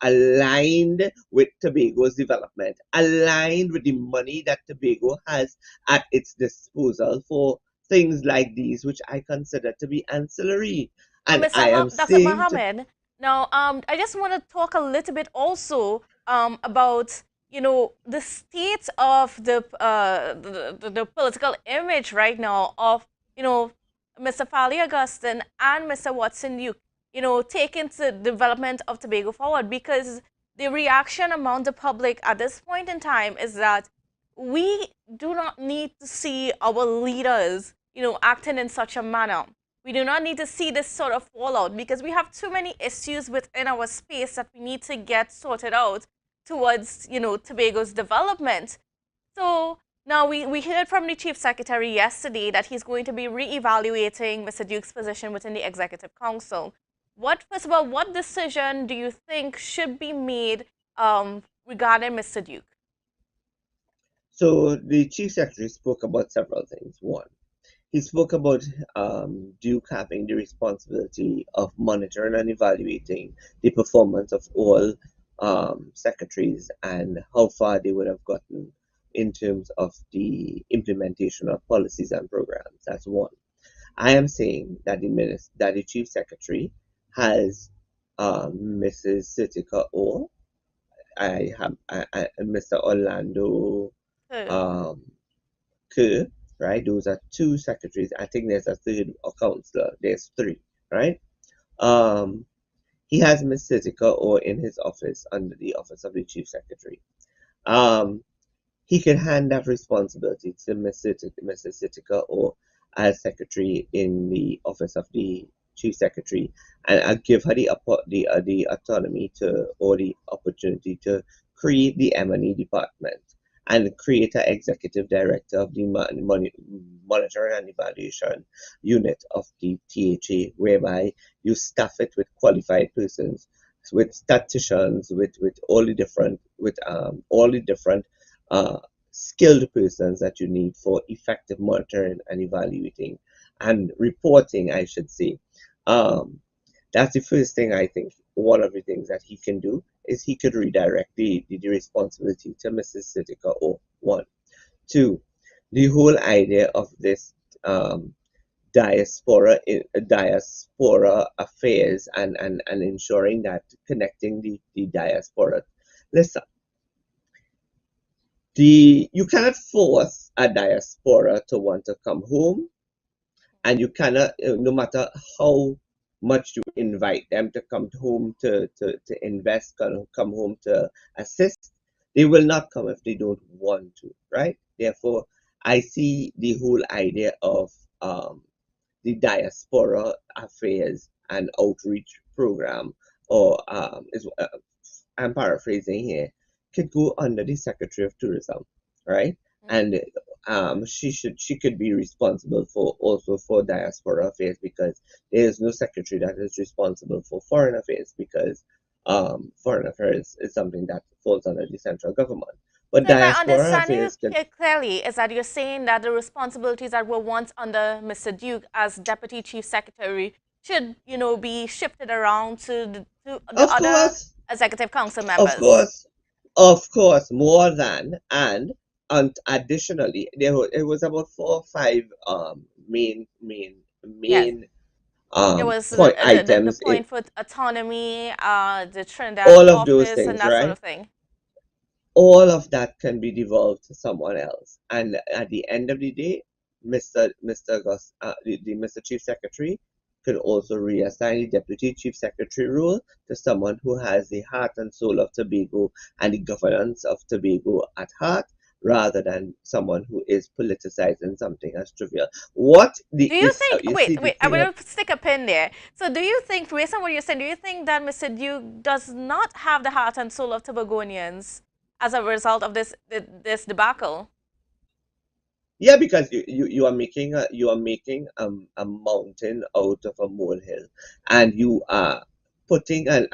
[SPEAKER 13] aligned with Tobago's development, aligned with the money that Tobago has at its disposal for things like these, which I consider to be ancillary. And I am
[SPEAKER 1] Dr. Mohammed, now I just want to talk a little bit also about the state of the political image right now of Mr. Farley Augustine and Mr. Watson Duke, taking the development of Tobago forward, because the reaction among the public at this point in time is that we do not need to see our leaders acting in such a manner. We do not need to see this sort of fallout, because we have too many issues within our space that we need to get sorted out towards, Tobago's development. So now we heard from the Chief Secretary yesterday that he's going to be re-evaluating Mr. Duke's position within the Executive Council. First of all, what decision do you think should be made regarding Mr. Duke?
[SPEAKER 13] So the Chief Secretary spoke about several things. One, he spoke about Duke having the responsibility of monitoring and evaluating the performance of all secretaries and how far they would have gotten in terms of the implementation of policies and programs. That's one. I am saying that the chief secretary has Mrs. Sitika O. I have Mr. Orlando Kerr, right? Those are two secretaries. I think there's a third counselor. There's three, right? He has Ms. Sitika or in his office under the office of the chief secretary. He can hand that responsibility to Mrs. Sitika or as secretary in the office of the chief secretary, and give her the autonomy to or the opportunity to create the M&E department and create an executive director of the monitoring and evaluation unit of the THA, whereby you staff it with qualified persons, with statisticians, with all the different skilled persons that you need for effective monitoring and evaluating and reporting, I should say. That's the first thing. I think one of the things that he can do is he could redirect the responsibility to Mrs. Sitika O. 1. 2, the whole idea of this diaspora affairs and ensuring that connecting the diaspora. Listen, you cannot force a diaspora to want to come home, and you cannot, no matter how much you invite them to come home to invest, come home to assist, they will not come if they don't want to, right? Therefore, I see the whole idea of the diaspora affairs and outreach program, or I'm paraphrasing here, could go under the Secretary of Tourism, right? And she could be responsible for diaspora affairs, because there is no secretary that is responsible for foreign affairs, because foreign affairs is something that falls under the central government. But
[SPEAKER 1] so
[SPEAKER 13] diaspora affairs
[SPEAKER 1] clearly is that you're saying that the responsibilities that were once under Mr. Duke as Deputy Chief Secretary should, be shifted around to the other Executive Council members.
[SPEAKER 13] Of course, more than, and additionally, it was about 4 or 5 main
[SPEAKER 1] there was
[SPEAKER 13] items.
[SPEAKER 1] The point for autonomy, the Trinidad
[SPEAKER 13] all of
[SPEAKER 1] office,
[SPEAKER 13] those things,
[SPEAKER 1] and that
[SPEAKER 13] right?
[SPEAKER 1] sort of thing.
[SPEAKER 13] All of that can be devolved to someone else, and at the end of the day, Mr. Chief Secretary could also reassign the Deputy Chief Secretary role to someone who has the heart and soul of Tobago and the governance of Tobago at heart, rather than someone who is politicizing something as trivial.
[SPEAKER 1] Do you think, wait, I want to stick a pin there. So do you think, based on what you're saying, do you think that Mr. Duke does not have the heart and soul of Tobagonians as a result of this debacle?
[SPEAKER 13] Yeah, because you are making a mountain out of a molehill, and you are putting a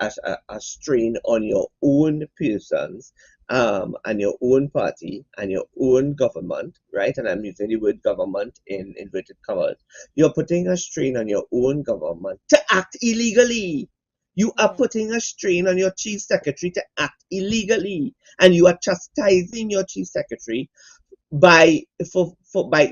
[SPEAKER 13] strain on your own persons, and your own party and your own government, right? And I'm using the word government in inverted commas. You're putting a strain on your own government to act illegally. You are putting a strain on your chief secretary to act illegally, and you are chastising your chief secretary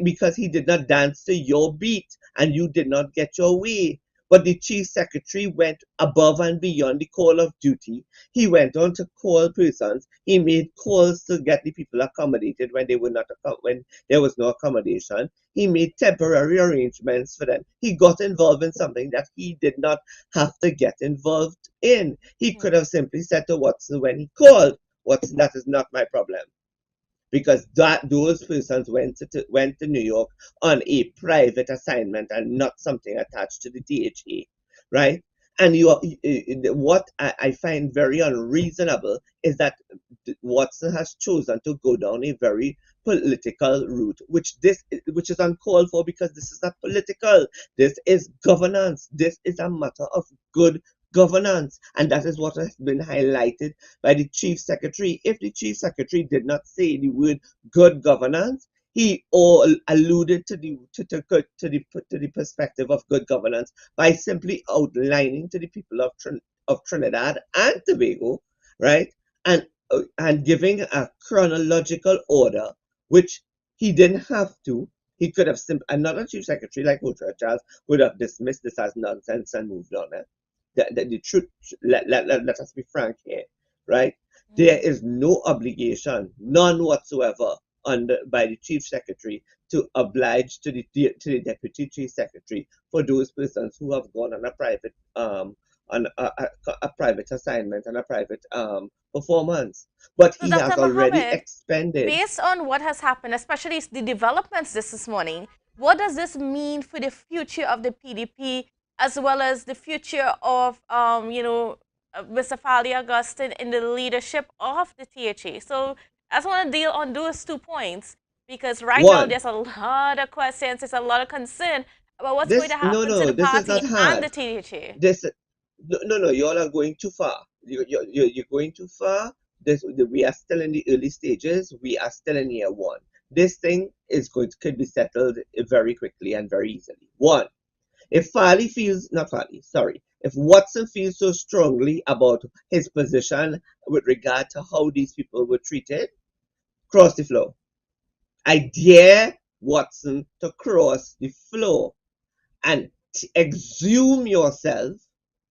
[SPEAKER 13] because he did not dance to your beat and you did not get your way. But the chief secretary went above and beyond the call of duty. He went on to call persons. He made calls to get the people accommodated when there was no accommodation. He made temporary arrangements for them. He got involved in something that he did not have to get involved in. He could have simply said to Watson when he called, Watson, that is not my problem. Because those persons went to New York on a private assignment and not something attached to the DHA, right? And what I find very unreasonable is that Watson has chosen to go down a very political route, which is uncalled for, because this is not political. This is governance. This is a matter of good governance, and that is what has been highlighted by the chief secretary. If the chief secretary did not say the word good governance, he all alluded to the perspective of good governance by simply outlining to the people of Trinidad and Tobago, right, and giving a chronological order, which he didn't have to. He could have another chief secretary like Ashworth Jack would have dismissed this as nonsense and moved on. The truth, let us be frank here, right? There is no obligation, none whatsoever, by the chief secretary to oblige to the deputy chief secretary for those persons who have gone on a private on a private assignment and a private performance. But
[SPEAKER 3] So
[SPEAKER 13] he has
[SPEAKER 3] Dr.
[SPEAKER 13] already
[SPEAKER 3] Mohammed,
[SPEAKER 13] expended.
[SPEAKER 3] based on what has happened, especially the developments this morning, what does this mean for the future of the PDP as well as the future of, Mr. Fali Augustine in the leadership of the THA? So I just want to deal on those 2 points because right now there's a lot of questions, there's a lot of concern about what's going to happen to the
[SPEAKER 13] This is
[SPEAKER 3] party
[SPEAKER 13] not hard.
[SPEAKER 3] and the THA.
[SPEAKER 13] No, you all are going too far. You're going too far. We are still in the early stages. We are still in year one. This thing could be settled very quickly and very easily. One, if if Watson feels so strongly about his position with regard to how these people were treated, cross the floor. I dare Watson to cross the floor and exhume yourself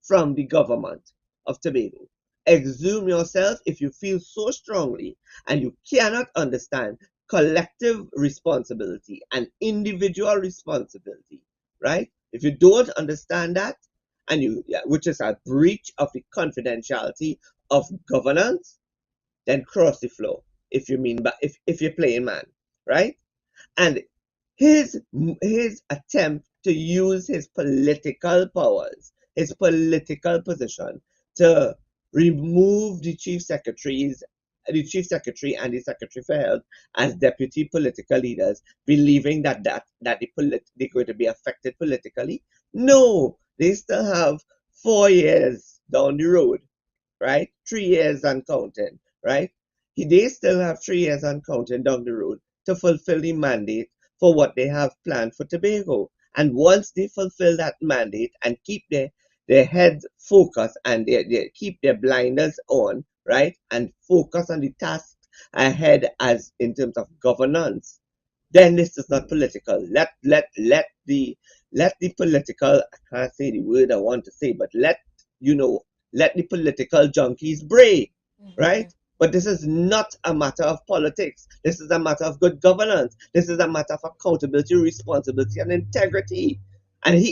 [SPEAKER 13] from the government of Tobago. Exhume yourself if you feel so strongly and you cannot understand collective responsibility and individual responsibility, right? If you don't understand that, which is a breach of the confidentiality of governance, then cross the floor. If you're playing man, right? And his attempt to use his political powers, his political position to remove the chief secretary and the secretary for health as deputy political leaders, believing that they're going to be affected politically. No, they still have 4 years down the road, right? 3 years and counting, right? They still have 3 years and counting down the road to fulfill the mandate for what they have planned for Tobago. And once they fulfill that mandate and keep their heads focused and they keep their blinders on, right, and focus on the task ahead as in terms of governance, then this is not political. Let the political, I can't say the word I want to say, but let the political junkies bray, right? But this is not a matter of politics. This is a matter of good governance. This is a matter of accountability, responsibility, and integrity. And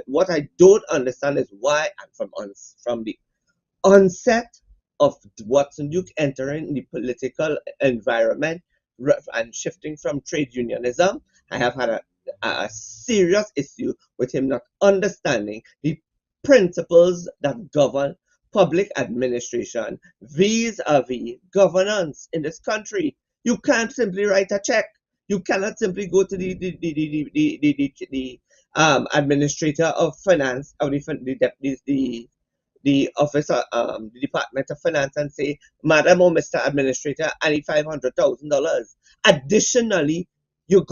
[SPEAKER 13] what I don't understand is why, and from the onset of Watson Duke entering the political environment and shifting from trade unionism, I have had a serious issue with him not understanding the principles that govern public administration vis-a-vis governance in this country. You can't simply write a check. You cannot simply go to the administrator of finance or the officer, the Department of Finance, and say, Madam or Mr. Administrator, I need $500,000. Additionally, you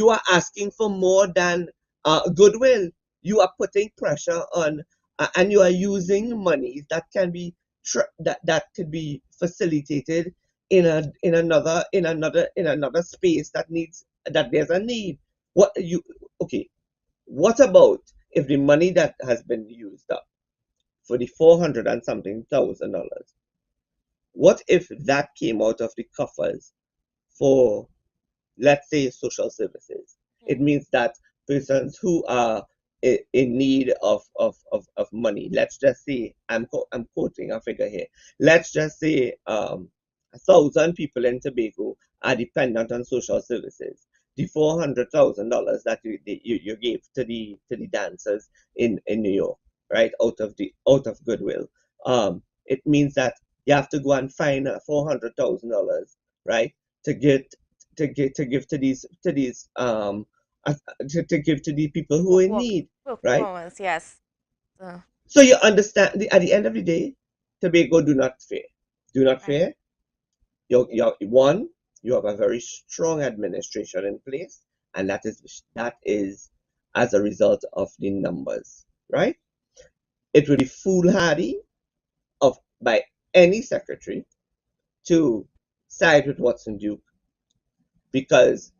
[SPEAKER 13] are asking for more than goodwill. You are putting pressure on, and you are using monies that can be that could be facilitated in another space that there's a need. What about if the money that has been used up for the 400 and something thousand dollars, what if that came out of the coffers for, let's say, social services? It means that persons who are in need of money, let's just say, I'm quoting a figure here, let's just say 1,000 people in Tobago are dependent on social services. The $400,000 that you gave to the dancers in New York, right, out of goodwill, it means that you have to go and find $400,000, right, to give to these to give to the people who are in need, right?
[SPEAKER 3] Yes.
[SPEAKER 13] So you understand, at the end of the day, Tobago do not fear. Do not fear. You're you have a very strong administration in place, and that is as a result of the numbers, right? It would be foolhardy by any secretary to side with Watson Duke, because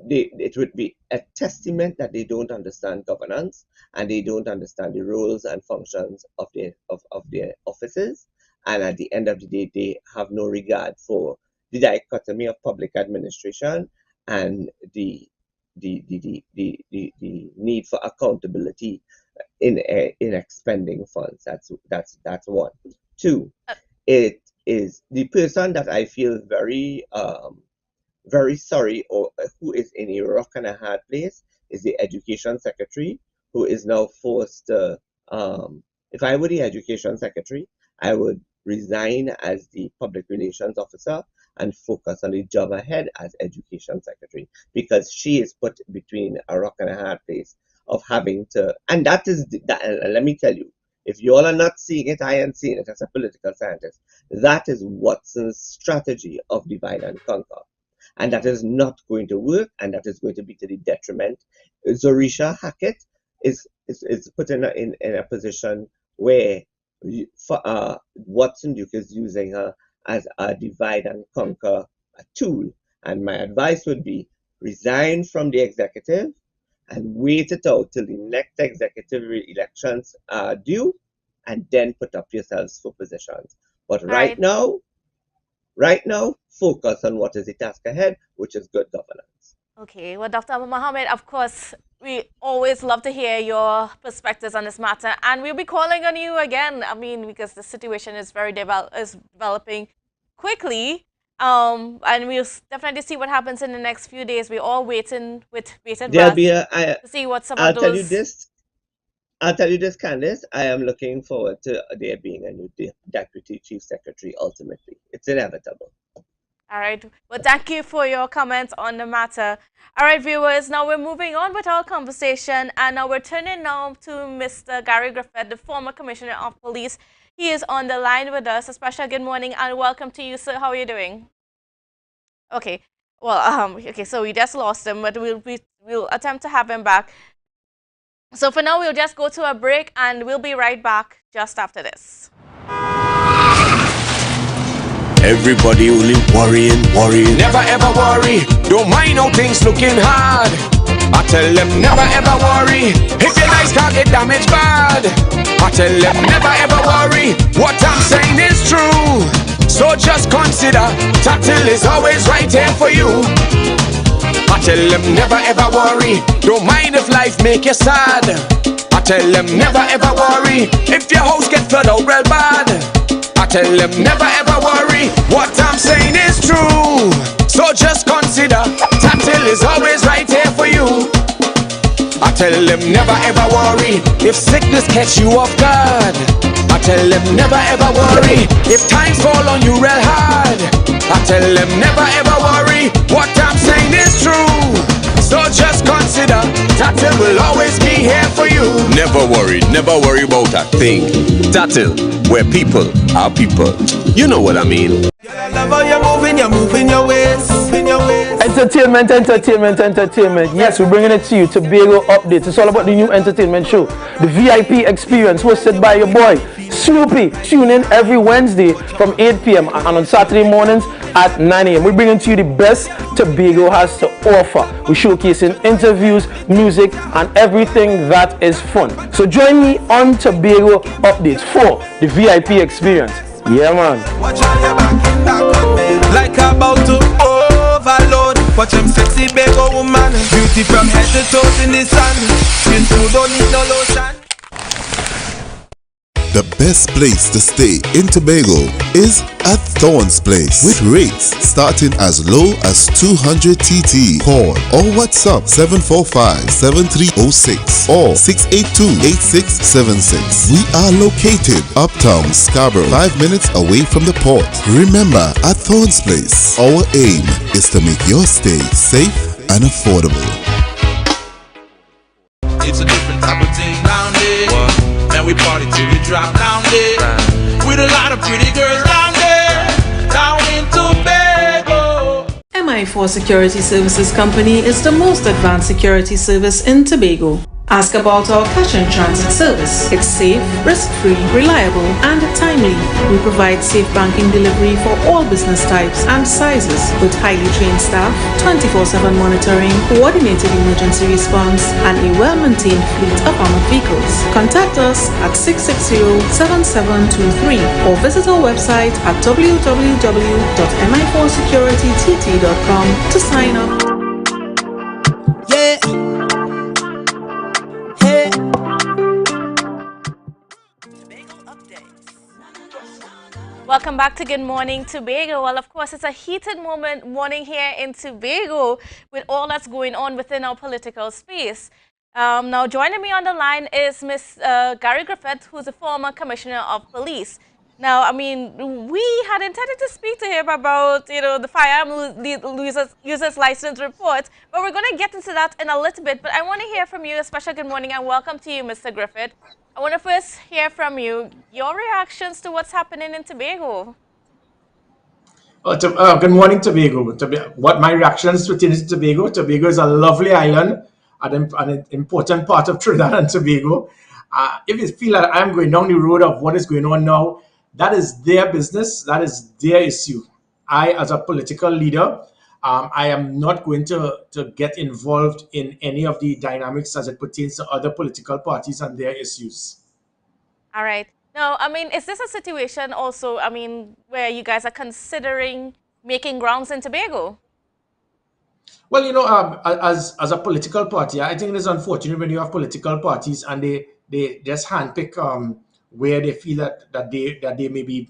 [SPEAKER 13] it would be a testament that they don't understand governance and they don't understand the roles and functions of their offices, and at the end of the day they have no regard for the dichotomy of public administration and the need for accountability in expending funds. That's one. Two, it is the person that I feel very sorry, or who is in a rock and a hard place, is the education secretary, who is now forced to, if I were the education secretary, I would resign as the public relations officer and focus on the job ahead as education secretary, because she is put between a rock and a hard place of having to, and that is, let me tell you, if you all are not seeing it, I am seeing it as a political scientist. That is Watson's strategy of divide and conquer. And that is not going to work, and that is going to be to the detriment. Zorisha Hackett is put in a position where Watson Duke is using her as a divide and conquer tool. And my advice would be resign from the executive and wait it out till the next executive elections are due, and then put up yourselves for positions. But right now, focus on what is the task ahead, which is good governance.
[SPEAKER 3] Okay, well, Dr. Mohammed, of course, we always love to hear your perspectives on this matter, and we'll be calling on you again. I mean, because the situation is developing quickly, and we'll definitely see what happens in the next few days. We're all waiting with bated breath to see what some of those.
[SPEAKER 13] I'll tell you this, Candice. I am looking forward to there being a new deputy chief secretary. Ultimately, it's inevitable.
[SPEAKER 3] All right. Well, thank you for your comments on the matter. All right, viewers. Now we're moving on with our conversation, and now we're turning now to Mr. Gary Griffith, the former Commissioner of Police. He is on the line with us. A special good morning and welcome to you, sir. How are you doing? Okay. Well, okay. So we just lost him, but we'll attempt to have him back. So for now, we'll just go to a break, and we'll be right back just after this.
[SPEAKER 6] Everybody only worrying. Never ever worry. Don't mind how things looking hard. I tell them never ever worry. If your life can't get damaged bad. I tell them never ever worry. What I'm saying is true. So just consider Tatil is always right here for you. I tell them never ever worry. Don't mind if life make you sad. I tell them never ever worry. If your house get flooded out real bad. I tell them never ever worry. What I'm saying is true. So just consider Tatil is always right here for you. I tell them never ever worry. If sickness catch you off guard. I tell them never ever worry. If times fall on you real hard. I tell them never ever worry. What I'm saying is true. So just consider Tatil will always be here for you.
[SPEAKER 9] Never worry about a thing. Tatil, where people are people. You know what I mean.
[SPEAKER 5] I love how you're moving your ways.
[SPEAKER 12] Entertainment. Yes, we're bringing it to you. Tobago Updates. It's all about the new entertainment show, the VIP Experience, hosted by your boy Snoopy. Tune in every Wednesday from 8 p.m. and on Saturday mornings at 9 a.m. We're bringing to you the best Tobago has to offer. We're showcasing interviews, music, and everything that is fun. So join me on Tobago Updates for the VIP Experience. Yeah, man.
[SPEAKER 5] Watch on your back on me. Like about to overload. Watch them sexy Tobago woman. Beauty from head to toe in the sun. Skin too don't need no lotion.
[SPEAKER 10] The best place to stay in Tobago is at Thorn's Place, with rates starting as low as 200 TT. Call or WhatsApp 745-7306 or 682-8676. We are located uptown Scarborough, 5 minutes away from the port. Remember, at Thorn's Place, our aim is to make your stay safe and affordable.
[SPEAKER 5] It's a different type of thing down there. And we party till we drop down there. With a lot of pretty girls down there. Down in Tobago.
[SPEAKER 14] MI4 Security Services Company is the most advanced security service in Tobago. Ask about our cash in transit service. It's safe, risk-free, reliable, and timely. We provide safe banking delivery for all business types and sizes with highly trained staff, 24/7 monitoring, coordinated emergency response, and a well-maintained fleet of armored vehicles. Contact us at 660-7723 or visit our website at www.mi4securitytt.com to sign up.
[SPEAKER 15] Yeah.
[SPEAKER 1] Welcome back to Good Morning Tobago. Well, of course, it's a heated morning here in Tobago with all that's going on within our political space. Now, joining me on the line is Miss Gary Griffith, who's a former Commissioner of Police. Now, I mean, we had intended to speak to him about, the firearm users license report, but we're going to get into that in a little bit. But I want to hear from you. A special good morning and welcome to you, Mr. Griffith. I want to first hear from you, your reactions to what's happening in Tobago.
[SPEAKER 16] Good morning, Tobago. What my reactions to Tobago? Tobago is a lovely island, an important part of Trinidad and Tobago. If you feel that I'm going down the road of what is going on now, that is their business. That is their issue. I, as a political leader, I am not going to get involved in any of the dynamics as it pertains to other political parties and their issues.
[SPEAKER 1] All right. Now, I mean, is this a situation also, where you guys are considering making grounds in Tobago?
[SPEAKER 16] Well, as a political party, I think it is unfortunate when you have political parties and they just handpick where they feel that they may be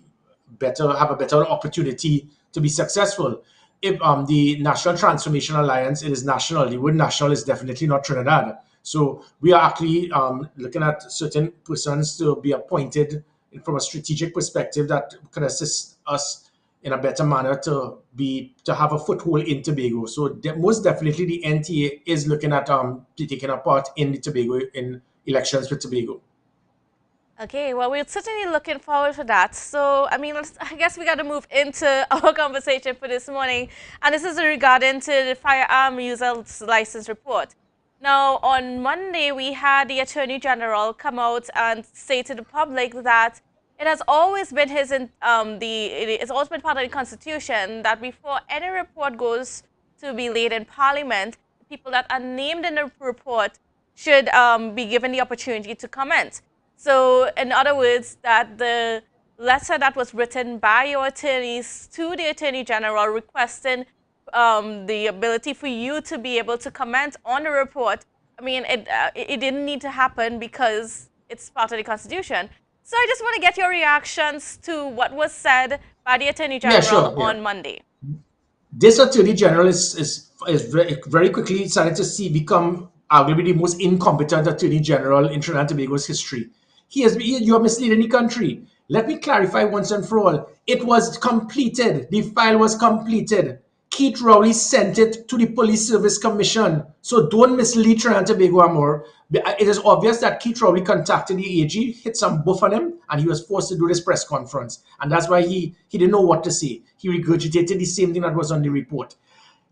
[SPEAKER 16] have a better opportunity to be successful. If the National Transformation Alliance, it is national. The word national is definitely not Trinidad. So we are actually looking at certain persons to be appointed from a strategic perspective that can assist us in a better manner to have a foothold in Tobago. So most definitely the NTA is looking at taking a part in the Tobago in elections with Tobago.
[SPEAKER 1] Okay, well, we're certainly looking forward to that. So, I guess we got to move into our conversation for this morning. And this is regarding to the firearm user's license report. Now, on Monday, we had the Attorney General come out and say to the public that it has always been it's always been part of the Constitution that before any report goes to be laid in Parliament, the people that are named in the report should be given the opportunity to comment. So, in other words, that the letter that was written by your attorneys to the Attorney General requesting the ability for you to be able to comment on the report, it didn't need to happen because it's part of the Constitution. So, I just want to get your reactions to what was said by the Attorney General on Monday.
[SPEAKER 16] This Attorney General is very quickly started to become arguably the most incompetent Attorney General in Trinidad and Tobago's history. You are misleading the country. Let me clarify once and for all. It was completed. The file was completed. Keith Rowley sent it to the Police Service Commission. So don't mislead Trinidad and Tobago more. It is obvious that Keith Rowley contacted the AG, hit some buff on him, and he was forced to do this press conference. And that's why he didn't know what to say. He regurgitated the same thing that was on the report.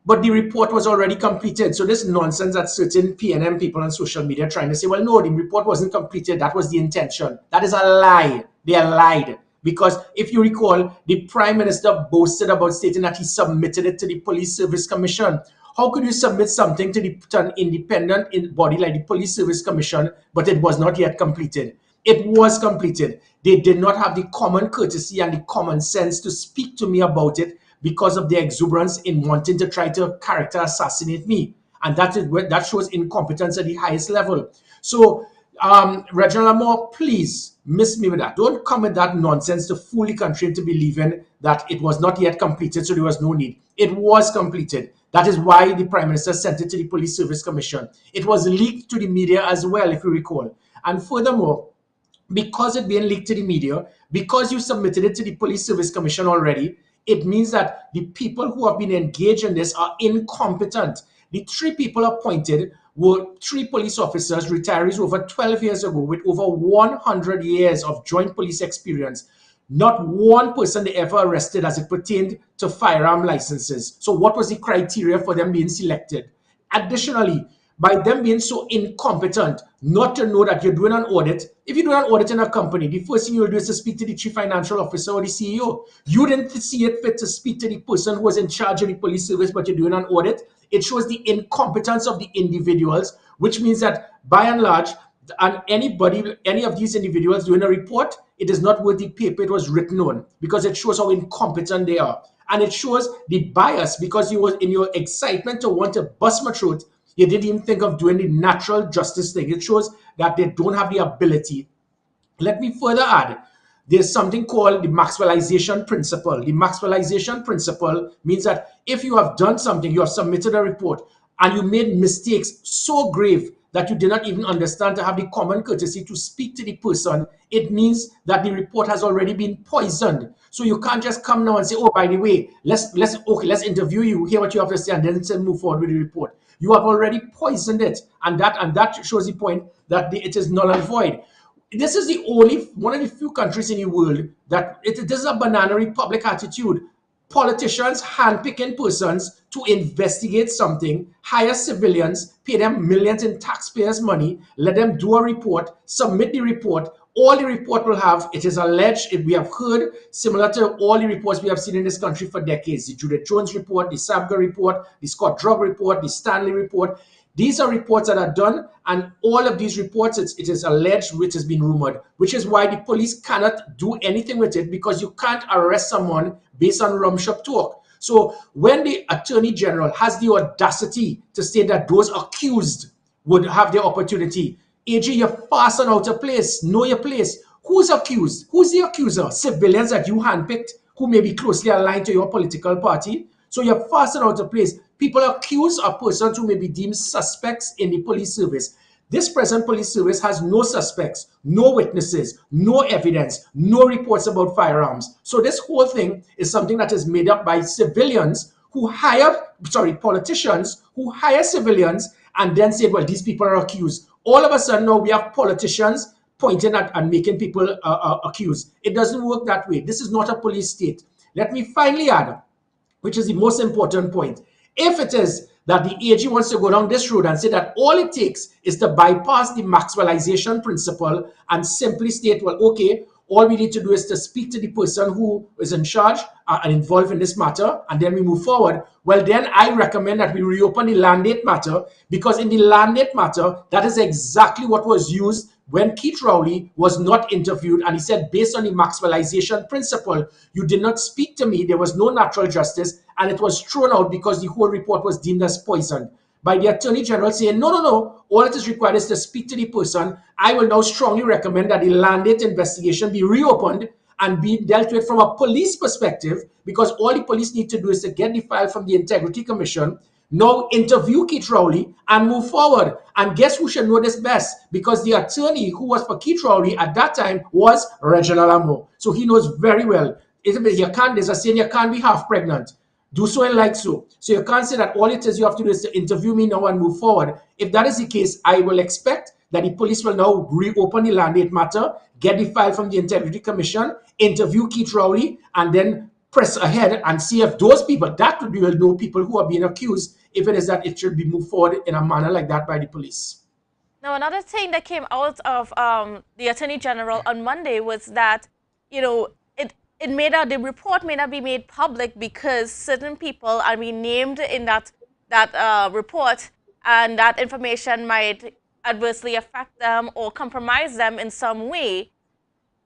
[SPEAKER 16] But the report was already completed. So this nonsense that certain PNM people on social media trying to say, well, no, the report wasn't completed. That was the intention. That is a lie. They are lied. Because if you recall, the Prime Minister boasted about stating that he submitted it to the Police Service Commission. How could you submit something to an independent body like the Police Service Commission, but it was not yet completed? It was completed. They did not have the common courtesy and the common sense to speak to me about it, because of their exuberance in wanting to try to character assassinate me. And that shows incompetence at the highest level. So, Reginald Amor, please miss me with that. Don't come with that nonsense to fool the country into believing that it was not yet completed, so there was no need. It was completed. That is why the Prime Minister sent it to the Police Service Commission. It was leaked to the media as well, if you recall. And furthermore, because it being leaked to the media, because you submitted it to the Police Service Commission already, it means that the people who have been engaged in this are incompetent. The 3 people appointed were 3 police officers, retirees over 12 years ago with over 100 years of joint police experience. Not one person they ever arrested as it pertained to firearm licenses. So what was the criteria for them being selected? Additionally, by them being so incompetent not to know that you're doing an audit, if you're doing an audit in a company, the first thing you'll do is to speak to the chief financial officer or the CEO. You didn't see it fit to speak to the person who was in charge of the police service, but you're doing an audit. It shows the incompetence of the individuals, which means that by and large, and any of these individuals doing a report, it is not worth the paper it was written on, because it shows how incompetent they are. And it shows the bias, because you was in your excitement to want to bust my throat, you didn't even think of doing the natural justice thing. It shows that they don't have the ability. Let me further add, there's something called the Maxwellization principle. The Maxwellization principle means that if you have done something, you have submitted a report, and you made mistakes so grave that you did not even understand to have the common courtesy to speak to the person, it means that the report has already been poisoned. So you can't just come now and say, oh, by the way, let's interview you, hear what you have to say, and then move forward with the report. You have already poisoned it, and that shows the point that it is null and void. This is the only one of the few countries in the world that this is a banana republic attitude. Politicians handpicking persons to investigate something, hire civilians, pay them millions in taxpayers' money, let them do a report, submit the report. All the report will have, it is alleged, we have heard, similar to all the reports we have seen in this country for decades, the Judith Jones report, the Sabga report, the Scott Drug report, the Stanley report. These are reports that are done, and all of these reports, it is alleged, which has been rumored, which is why the police cannot do anything with it, because you can't arrest someone based on rumshop talk. So when the Attorney General has the audacity to say that those accused would have their opportunity, AG, you're fast and out of place. Know your place. Who's accused? Who's the accuser? Civilians that you handpicked who may be closely aligned to your political party. So you're fast and out of place. People accuse of persons who may be deemed suspects in the police service. This present police service has no suspects, no witnesses, no evidence, no reports about firearms. So this whole thing is something that is made up by civilians who politicians who hire civilians and then say, well, these people are accused. All of a sudden now we have politicians pointing at and making people accused. It doesn't work that way. This is not a police state. Let me finally add, which is the most important point. If it is that the AG wants to go down this road and say that all it takes is to bypass the Maxwellization principle and simply state, well, okay, all we need to do is to speak to the person who is in charge and involved in this matter, and then we move forward. Well, then I recommend that we reopen the land date matter, because in the land date matter, that is exactly what was used when Keith Rowley was not interviewed, and he said, based on the Maxwellization principle, you did not speak to me, there was no natural justice, and it was thrown out because the whole report was deemed as poisoned. By the Attorney General saying, no, all it is required is to speak to the person. I will now strongly recommend that the land date investigation be reopened and be dealt with from a police perspective, because all the police need to do is to get the file from the Integrity Commission, now interview Keith Rowley and move forward. And guess who should know this best? Because the attorney who was for Keith Rowley at that time was Reginald Amo. So he knows very well. There's a saying, you can't be half pregnant. Do so and like so. So you can't say that all it is you have to do is to interview me now and move forward. If that is the case, I will expect that the police will now reopen the land date matter, get the file from the Integrity Commission, interview Keith Rowley, and then press ahead and see if those people, that would be know people who are being accused, if it is that it should be moved forward in a manner like that by the police.
[SPEAKER 3] Now, another thing that came out of the Attorney General on Monday was that, the report may not be made public because certain people are being named in that report, and that information might adversely affect them or compromise them in some way.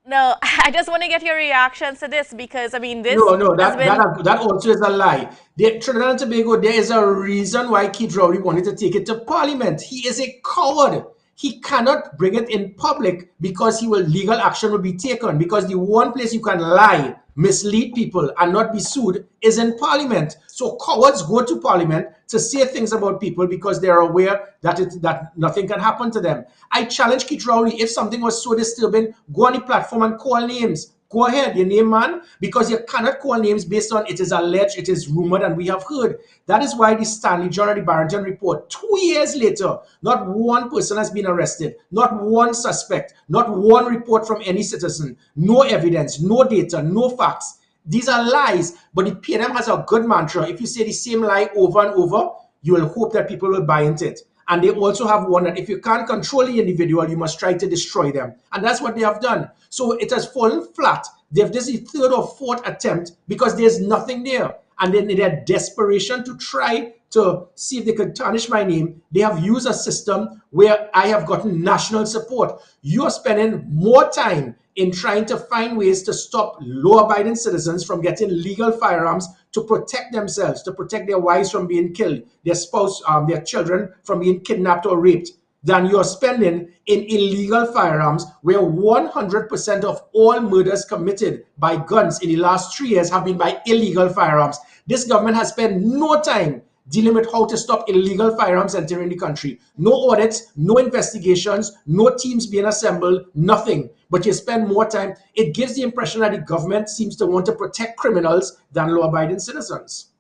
[SPEAKER 3] No, I just want to get your reactions to this, because this that also is a lie. Trinidad and Tobago, there is a reason why Keith Rowley wanted to take it to Parliament. He is a coward. He cannot bring it in public because legal action will be taken. Because the one place you can lie, mislead people, and not be sued is in Parliament. So cowards go to Parliament to say things about people because they're aware that nothing can happen to them. I challenge Keith Rowley, if something was so disturbing, go on the platform and call names.
[SPEAKER 16] Go ahead, you name man, because you cannot call names based on it is alleged, it is rumored, and we have heard. That is why the Stanley John and the Barrington report, 2 years later, not one person has been arrested, not one suspect, not one report from any citizen, no evidence, no data, no facts. These are lies, but the PNM has a good mantra. If you say the same lie over and over, you will hope that people will buy into it. And they also have one that if you can't control the individual, you must try to destroy them. And that's what they have done. So it has fallen flat. This is the third or fourth attempt because there's nothing there. And then in their desperation to try to see if they could tarnish my name, they have used a system where I have gotten national support. You are spending more time in trying to find ways to stop law-abiding citizens from getting legal firearms to protect themselves, to protect their wives from being killed, their spouse, their children from being kidnapped or raped, than you're spending in illegal firearms, where 100% of all murders committed by guns in the last 3 years have been by illegal firearms. This government has spent no time dealing with how to stop illegal firearms entering the country. No audits, no investigations, no teams being assembled, nothing. But you spend more time. It gives the impression that the government seems to want to protect criminals than law-abiding citizens.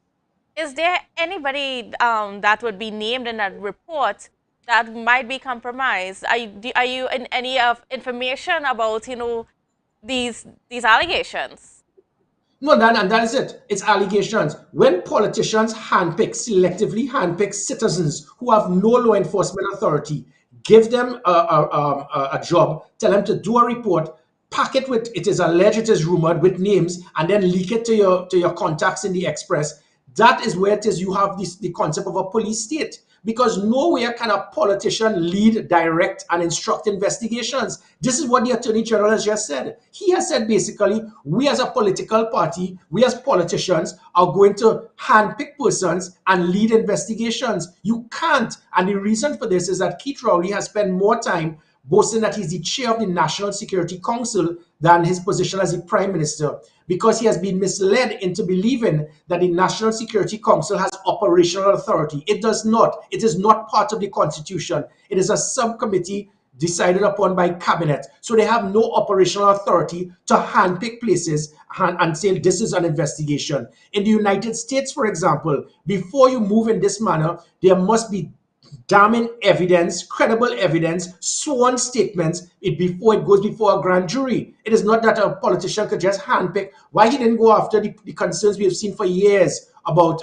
[SPEAKER 3] Is there anybody that would be named in that report that might be compromised? Are you in any of information about these allegations?
[SPEAKER 16] No, that is it. It's allegations. When politicians selectively handpick citizens who have no law enforcement authority, give them a job, tell them to do a report, pack it with it is alleged, it is rumored with names, and then leak it to your contacts in the Express. That is where it is you have the concept of a police state. Because nowhere can a politician lead, direct, and instruct investigations. This is what the Attorney General has just said. He has said basically, we as a political party, we as politicians are going to handpick persons and lead investigations. You can't. And the reason for this is that Keith Rowley has spent more time boasting that he's the chair of the National Security Council than his position as the Prime Minister, because he has been misled into believing that the National Security Council has operational authority. It does not. It is not part of the Constitution. It is a subcommittee decided upon by Cabinet. So they have no operational authority to handpick places and say this is an investigation. In the United States, for example, before you move in this manner, there must be damning evidence, credible evidence, sworn statements before it goes before a grand jury. It is not that a politician could just handpick. Why he didn't go after the concerns we have seen for years about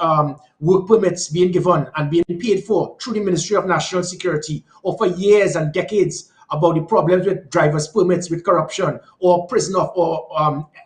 [SPEAKER 16] work permits being given and being paid for through the Ministry of National Security, or for years and decades about the problems with driver's permits, with corruption, or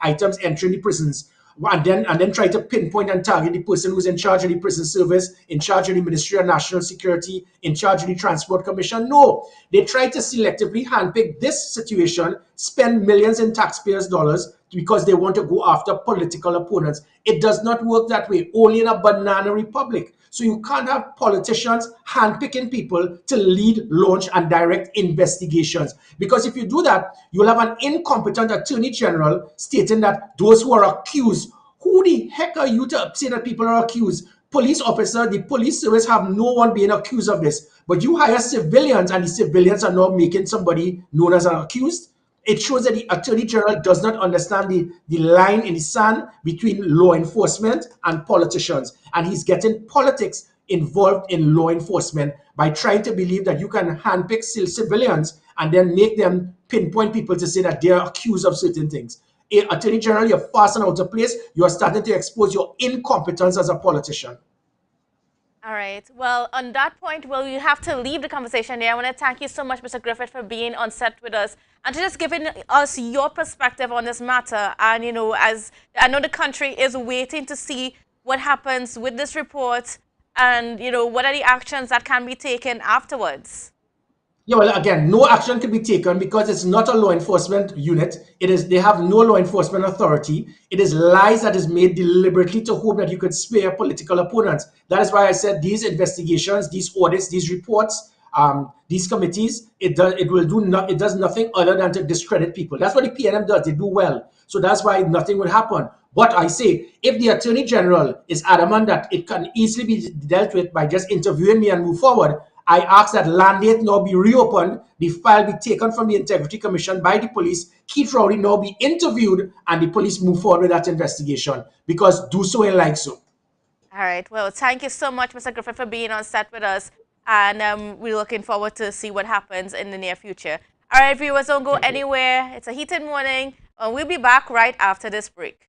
[SPEAKER 16] items entering the prisons. And then try to pinpoint and target the person who's in charge of the prison service, in charge of the Ministry of National Security, in charge of the Transport Commission. No, they try to selectively handpick this situation, spend millions in taxpayers' dollars because they want to go after political opponents. It does not work that way, only in a banana republic. So you can't have politicians handpicking people to lead, launch, and direct investigations. Because if you do that, you'll have an incompetent Attorney General stating that those who are accused, who the heck are you to say that people are accused? Police officer, the police service have no one being accused of this. But you hire civilians, and the civilians are now making somebody known as an accused. It shows that the Attorney General does not understand the line in the sand between law enforcement and politicians. And he's getting politics involved in law enforcement by trying to believe that you can handpick civilians and then make them pinpoint people to say that they're accused of certain things. Attorney General, you're fast and out of place. You're starting to expose your incompetence as a politician.
[SPEAKER 3] All right. Well, on that point, you have to leave the conversation there. I want to thank you so much, Mr. Griffith, for being on set with us and to just giving us your perspective on this matter. And, as I know the country is waiting to see what happens with this report and, what are the actions that can be taken afterwards.
[SPEAKER 16] Yeah, well, again, no action can be taken because it's not a law enforcement unit. They have no law enforcement authority. It is lies that is made deliberately to hope that you could spare political opponents. That is why I said these investigations, these audits, these reports, these committees, it does nothing other than to discredit people. That's what the PNM does. They do well. So that's why nothing will happen. But I say, if the Attorney General is adamant that it can easily be dealt with by just interviewing me and move forward, I ask that Landate now be reopened, the file be taken from the Integrity Commission by the police, Keith Rowley now be interviewed, and the police move forward with that investigation, because do so and like so.
[SPEAKER 3] All right. Well, thank you so much, Mr. Griffith, for being on set with us. And we're looking forward to see what happens in the near future. All right, viewers, don't go anywhere. It's a heated morning. We'll be back right after this break.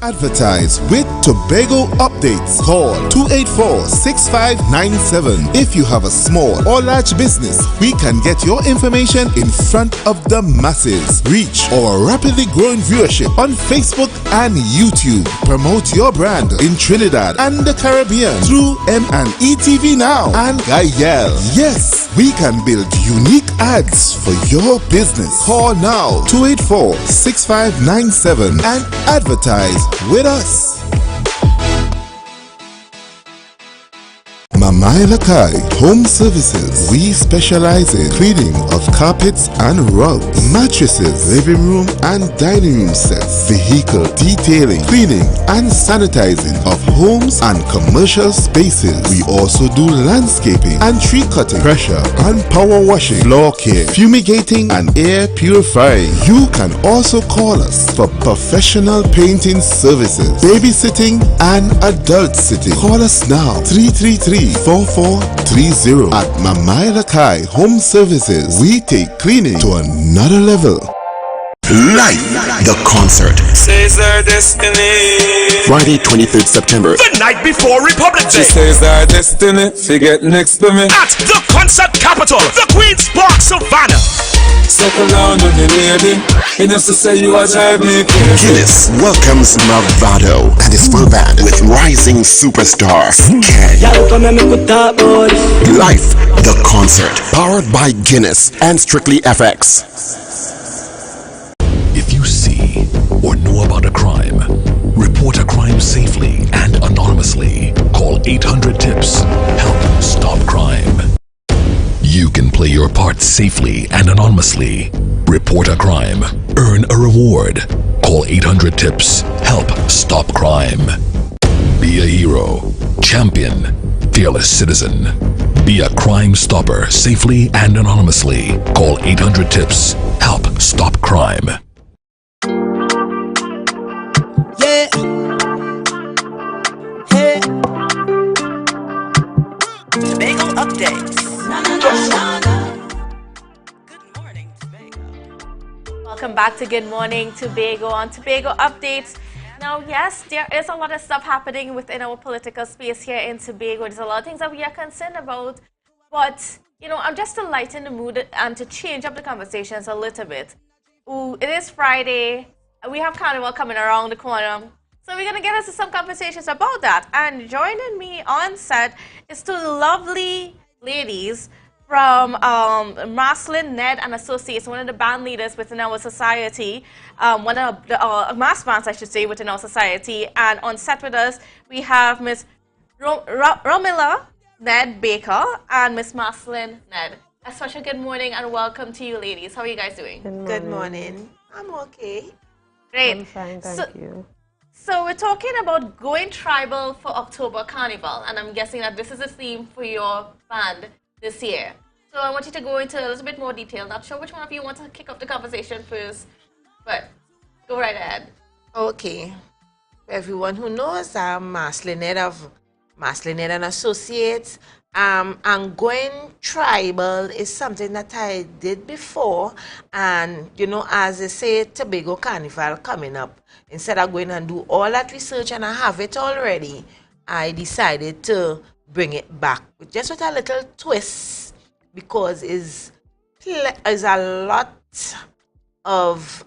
[SPEAKER 10] Advertise with Tobago Updates. Call 284-6597. If you have a small or large business, we can get your information in front of the masses. Reach our rapidly growing viewership on Facebook and YouTube. Promote your brand in Trinidad and the Caribbean through M&E TV Now and Gayel. Yes, we can build unique ads for your business. Call now 284-6597 and advertise with us. Mamailakai Home Services. We specialize in cleaning of carpets and rugs, mattresses, living room and dining room sets, vehicle detailing, cleaning and sanitizing of homes and commercial spaces. We also do landscaping and tree cutting, pressure and power washing, floor care, fumigating and air purifying. You can also call us for professional painting services, babysitting and adult sitting. Call us now 333-4430 at Mamailakai Home Services. We take cleaning to another level.
[SPEAKER 9] Life, the concert.
[SPEAKER 7] Says our destiny.
[SPEAKER 9] Friday, 23rd September.
[SPEAKER 6] The night before Republic
[SPEAKER 7] She
[SPEAKER 6] Day.
[SPEAKER 7] says our destiny. Forget next to me.
[SPEAKER 6] At the concert capital, the Queen's Park Savannah.
[SPEAKER 7] Settle down on the lady. He just to say you are drive me crazy.
[SPEAKER 9] Guinness welcomes Mavado and his full band with rising superstar Ken. Life, the concert. Powered by Guinness and Strictly FX.
[SPEAKER 11] If you see or know about a crime, report a crime safely and anonymously. Call 800-TIPS. Help stop crime. You can play your part safely and anonymously. Report a crime. Earn a reward. Call 800-TIPS. Help stop crime. Be a hero. Champion. Fearless citizen. Be a crime stopper safely and anonymously. Call 800-TIPS. Help stop crime.
[SPEAKER 15] Yeah. Hey. Tobago updates.
[SPEAKER 3] Good morning, Tobago. Welcome back to Good Morning Tobago on Tobago Updates. Now, yes, there is a lot of stuff happening within our political space here in Tobago. There's a lot of things that we are concerned about. But, you know, I'm just to lighten the mood and to change up the conversations a little bit. Ooh, it is Friday. We have Carnival coming around the corner. So we're going to get into some conversations about that. And joining me on set is two lovely ladies from Maslin, Ned and Associates, one of the band leaders within our society, one of the mass bands, I should say, within our society. And on set with us, we have Miss Romila Ned Baker and Miss Maslin Ned. A special good morning and welcome to you ladies. How are you guys doing?
[SPEAKER 17] Good morning. I'm okay.
[SPEAKER 3] Great.
[SPEAKER 17] I'm fine, thank you.
[SPEAKER 3] So we're talking about going tribal for October Carnival, and I'm guessing that this is a theme for your band this year. So I want you to go into a little bit more detail. Not sure which one of you wants to kick off the conversation first, but go right ahead.
[SPEAKER 17] Okay. Everyone who knows, I'm Maslin Ned of Maslin Ned and Associates. And going tribal is something that I did before, and you know, as they say, Tobago Carnival coming up, instead of going and do all that research and I have it already, I decided to bring it back just with a little twist, because is a lot of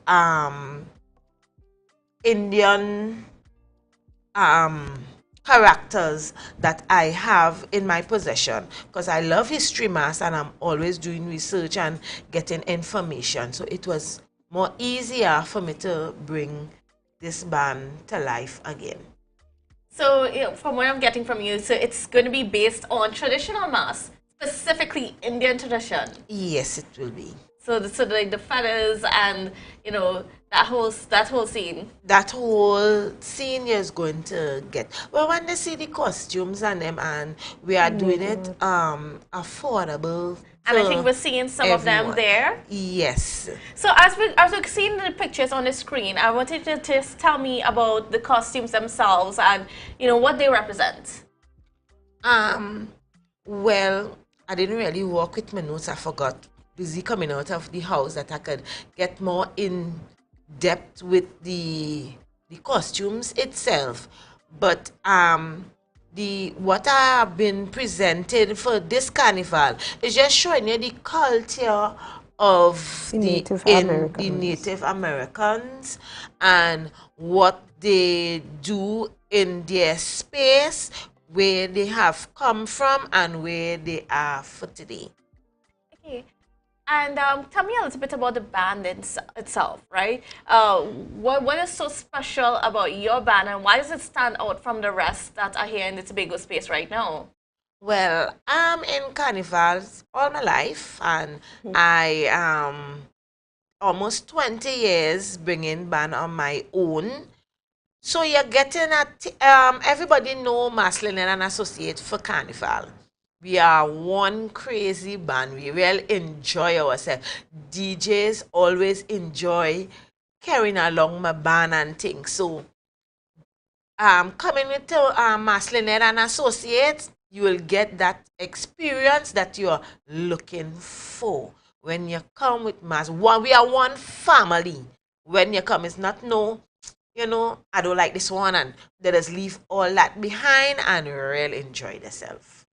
[SPEAKER 17] Indian characters that I have in my possession, because I love history mass and I'm always doing research and getting information. So it was more easier for me to bring this band to life again.
[SPEAKER 3] So you know, from what I'm getting from you, so it's going to be based on traditional mass, specifically Indian tradition.
[SPEAKER 17] Yes, it will be.
[SPEAKER 3] like the feathers and that whole scene.
[SPEAKER 17] That whole scene is going to get well when they see the costumes and them, and we are doing it affordable.
[SPEAKER 3] And I think we're seeing some of them there.
[SPEAKER 17] Yes.
[SPEAKER 3] So as we're seeing the pictures on the screen, I wanted you to just tell me about the costumes themselves and what they represent.
[SPEAKER 17] Well, I didn't really work with my notes. I forgot. Busy coming out of the house that I could get more in depth with the costumes itself. But what I have been presented for this carnival is just showing you the culture of the Native Americans and what they do in their space, where they have come from and where they are for today.
[SPEAKER 3] Okay. And tell me a little bit about the band itself, right? What is so special about your band, and why does it stand out from the rest that are here in the Tobago space right now?
[SPEAKER 17] Well, I'm in carnivals all my life, and I am almost 20 years bringing band on my own. So you're getting at everybody know Maslin and Associate for Carnival. We are one crazy band. We really enjoy ourselves. DJs always enjoy carrying along my band and things. So coming with Maslin and Associates, you will get that experience that you're looking for. When you come with Mas, we are one family. When you come, it's not I don't like this one, and let us leave all that behind and really enjoy themselves.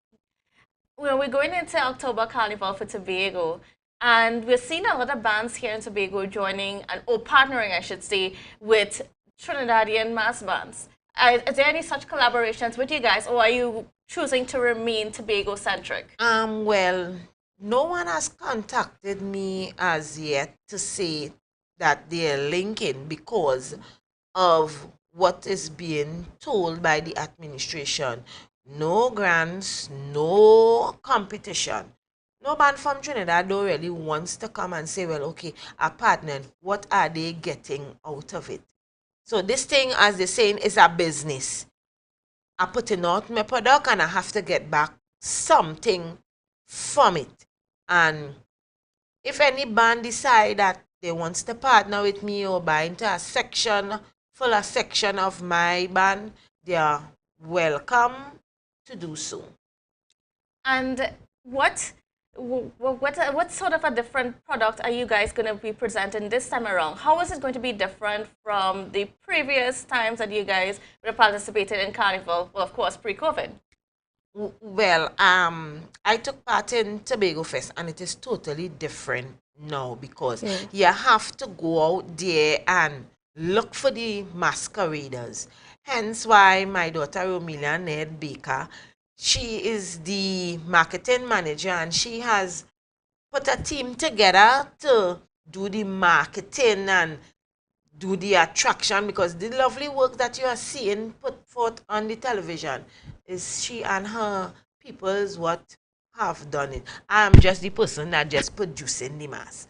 [SPEAKER 3] Well, we're going into October Carnival for Tobago, and we're seeing a lot of bands here in Tobago joining, or partnering, I should say, with Trinidadian mass bands. Is there any such collaborations with you guys, or are you choosing to remain Tobago-centric?
[SPEAKER 17] Well, no one has contacted me as yet to say that they're linking because of what is being told by the administration. No grants, no competition. No band from Trinidad don't really wants to come and say, well, okay, a partner, what are they getting out of it? So this thing, as they're saying, is a business. I'm putting out my product and I have to get back something from it. And if any band decide that they wants to partner with me or buy into a section, full section of my band, they are welcome to do so.
[SPEAKER 3] And what sort of a different product are you guys going to be presenting this time around? How is it going to be different from the previous times that you guys would have participated in Carnival? Well, of course, pre-COVID.
[SPEAKER 17] Well, I took part in Tobago Fest, and it is totally different now because you have to go out there and look for the masqueraders. Hence why my daughter Romelia Ned Baker, she is the marketing manager, and she has put a team together to do the marketing and do the attraction, because the lovely work that you are seeing put forth on the television is she and her people is what have done it. I'm just the person that just producing the mass.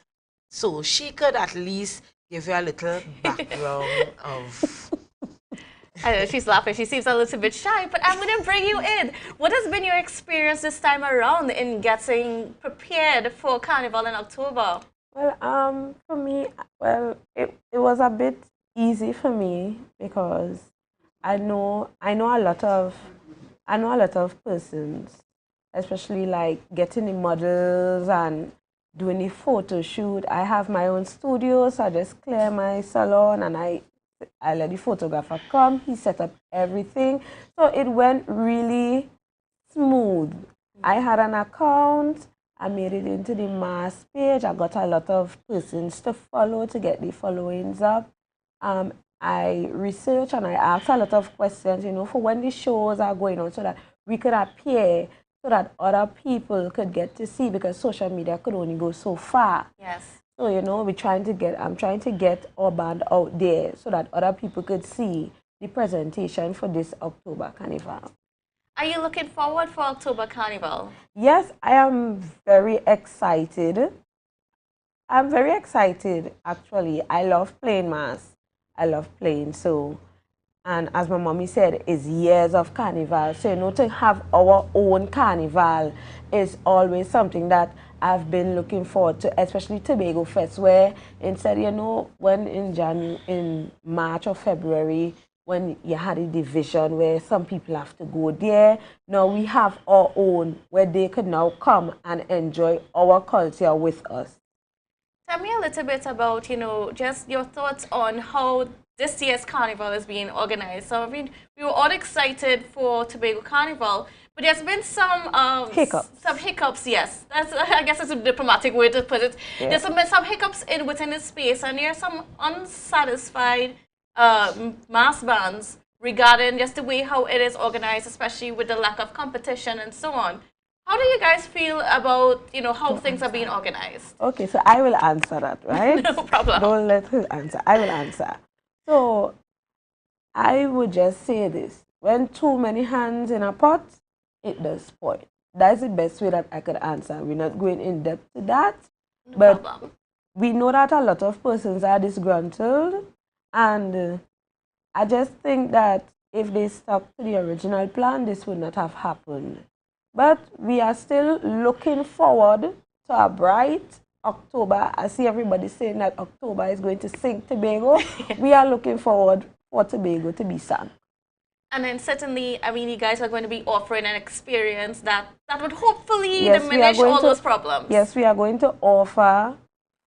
[SPEAKER 17] So she could at least give you a little background of...
[SPEAKER 3] I know, she's laughing. She seems a little bit shy, but I'm going to bring you in. What has been your experience this time around in getting prepared for Carnival in October?
[SPEAKER 18] Well, for me, it was a bit easy for me because I know a lot of persons, especially like getting the models and doing the photo shoot. I have my own studio, so I just clear my salon and I let the photographer come. He set up everything, so it went really smooth. I had an account. I made it into the mass page. I got a lot of persons to follow to get the followings up. I researched and I asked a lot of questions, for when the shows are going on, so that we could appear, so that other people could get to see, because social media could only go so far.
[SPEAKER 3] Yes.
[SPEAKER 18] So, I'm trying to get our band out there so that other people could see the presentation for this October Carnival.
[SPEAKER 3] Are you looking forward for October Carnival?
[SPEAKER 18] Yes, I am very excited. I'm very excited, actually. I love playing mass. I love playing, so, and as my mommy said, it's years of carnival. So, to have our own carnival is always something that I've been looking forward to, especially Tobago Fest, where instead, when in March or February, when you had a division where some people have to go there, now we have our own where they could now come and enjoy our culture with us.
[SPEAKER 3] Tell me a little bit about, just your thoughts on how this year's carnival is being organized. So, I mean, we were all excited for Tobago Carnival, but there's been some
[SPEAKER 18] hiccups.
[SPEAKER 3] Some hiccups, yes. I guess that's a diplomatic way to put it.
[SPEAKER 18] Yeah.
[SPEAKER 3] There's been some hiccups within the space, and there's some unsatisfied mass bands regarding just the way how it is organized, especially with the lack of competition and so on. How do you guys feel about, how things are being organized?
[SPEAKER 18] Okay, so I will answer that, right?
[SPEAKER 3] No problem.
[SPEAKER 18] Don't let her answer. I will answer. So, I would just say this. When too many hands in a pot, it does spoil. That's the best way that I could answer. We're not going in depth to that.
[SPEAKER 3] No
[SPEAKER 18] but
[SPEAKER 3] problem.
[SPEAKER 18] We know that a lot of persons are disgruntled. And I just think that if they stuck to the original plan, this would not have happened. But we are still looking forward to a bright October. I see everybody saying that October is going to sink Tobago. We are looking forward for Tobago to be sunk.
[SPEAKER 3] And then certainly, I mean, you guys are going to be offering an experience that would hopefully diminish all those problems.
[SPEAKER 18] Yes, we are going to offer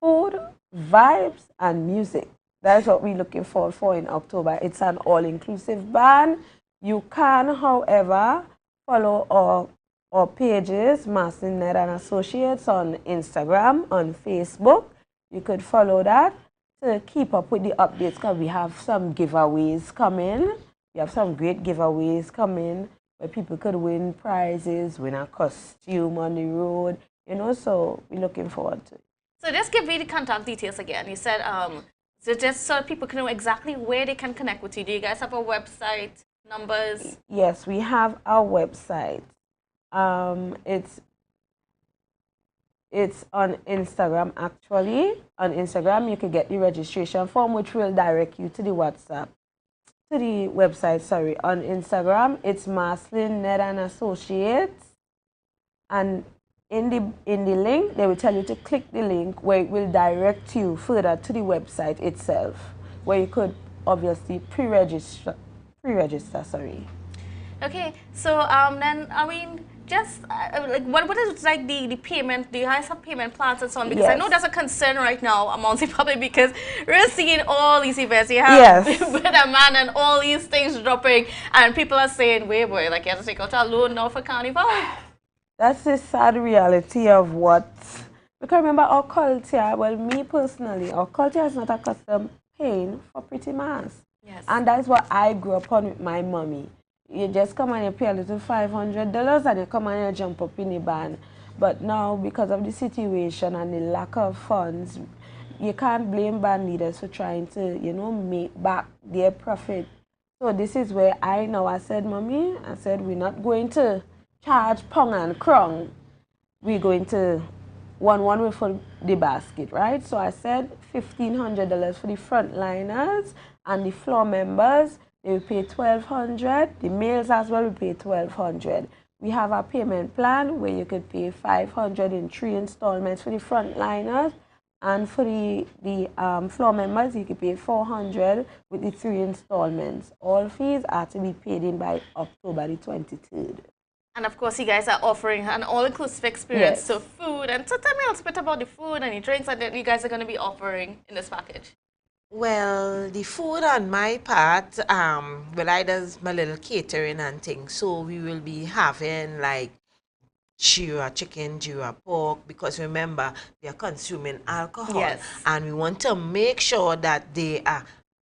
[SPEAKER 18] food, vibes, and music. That's what we're looking forward for in October. It's an all-inclusive band. You can, however, follow our pages, Marslin Net and Associates, on Instagram, on Facebook. You could follow that to keep up with the updates, because we have some giveaways coming. We have some great giveaways coming where people could win prizes, win a costume on the road, so we're looking forward to it.
[SPEAKER 3] So just give me the contact details again. You said, so just so people can know exactly where they can connect with you. Do you guys have a website, numbers?
[SPEAKER 18] Yes, we have our website. It's on Instagram, actually. On Instagram, you can get the registration form, which will direct you to the website, sorry. On Instagram, it's Marslin Net and Associates. And in the link, they will tell you to click the link where it will direct you further to the website itself, where you could obviously pre-register, sorry.
[SPEAKER 3] Okay, so then, I mean, just like what is like the payment? Do you guys have payment plans and so on? Because
[SPEAKER 18] yes.
[SPEAKER 3] I know that's a concern right now amongst the public, because we're seeing all these events. You have with a man and all these things dropping, and people are saying, "Wait, boy, like you have to take out a loan now for Carnival."
[SPEAKER 18] That's the sad reality of what. Because remember, our culture. Well, me personally, our culture is not accustomed paying for pretty mass.
[SPEAKER 3] Yes.
[SPEAKER 18] And that's what I grew up on with my mommy. You just come and you pay a little $500 and you come and you jump up in the band. But now, because of the situation and the lack of funds, you can't blame band leaders for trying to, make back their profit. So this is where I said, Mommy, we're not going to charge pound and crown. We're going to one way for the basket, right? So I said $1,500 for the frontliners and the floor members. They will pay $1,200. The males as well will pay $1,200. We have a payment plan where you could pay $500 in 3 installments for the frontliners, and for the floor members, you could pay $400 with the 3 installments. All fees are to be paid in by October the 23rd.
[SPEAKER 3] And of course, you guys are offering an all-inclusive experience,
[SPEAKER 18] yes.
[SPEAKER 3] So food. And so tell me a little bit about the food and the drinks that you guys are going to be offering in this package.
[SPEAKER 17] Well, the food on my part, I does my little catering and things. So we will be having like Jira chicken, Jira pork, because remember, we are consuming alcohol.
[SPEAKER 3] Yes.
[SPEAKER 17] And we want to make sure that they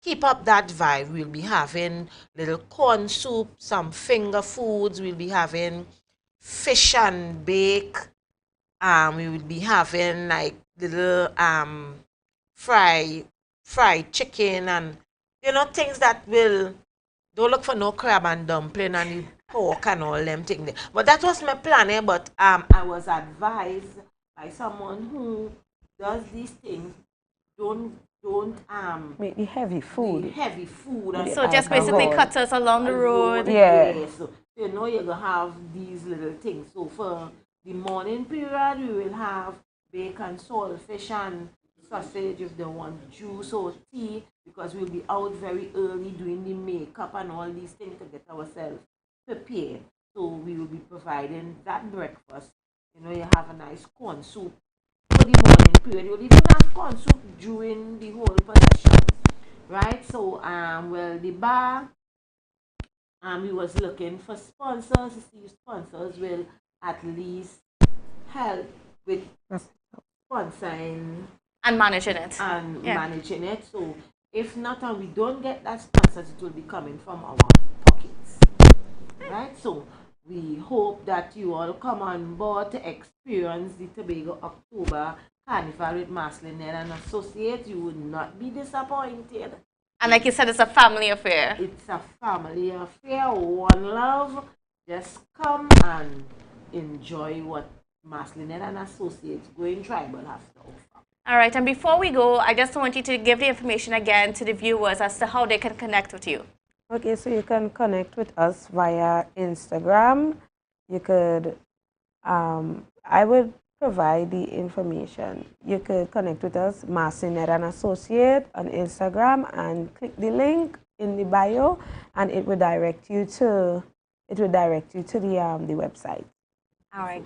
[SPEAKER 17] keep up that vibe. We'll be having little corn soup, some finger foods. We'll be having fish and bake. We will be having like little fried chicken and, things that don't look for no crab and dumpling and pork and all them things there. But that was my plan, but I was advised by someone who does these things don't
[SPEAKER 18] make the heavy food.
[SPEAKER 17] And
[SPEAKER 1] so just basically cut us along the road.
[SPEAKER 17] Yeah. So you know you're gonna have these little things. So for the morning period, we will have bacon, saltfish, and sausage if they want juice or tea, because we'll be out very early doing the makeup and all these things to get ourselves prepared. So we will be providing that breakfast. You know, you have a nice corn soup for the morning period. You'll even have corn soup during the whole procession, right? So, well, the bar, we was looking for sponsors. To see if sponsors will at least help with sponsoring
[SPEAKER 1] and managing it.
[SPEAKER 17] Managing it. So if not, and we don't get that sponsors, it will be coming from our pockets. Right? So we hope that you all come on board to experience the Tobago October Carnival with Marcelinette and Associates. You would not be disappointed.
[SPEAKER 1] And like you said, it's a family affair.
[SPEAKER 17] It's a family affair. One love. Just come and enjoy what Marcelinette and Associates Going Tribal have to offer.
[SPEAKER 1] All right, and before we go, I just want you to give the information again to the viewers as to how they can connect with you.
[SPEAKER 18] Okay, so you can connect with us via Instagram. You could, I would provide the information. You could connect with us, Marcelinette and Associate, on Instagram, and click the link in the bio, and it will direct you to the website.
[SPEAKER 1] All right.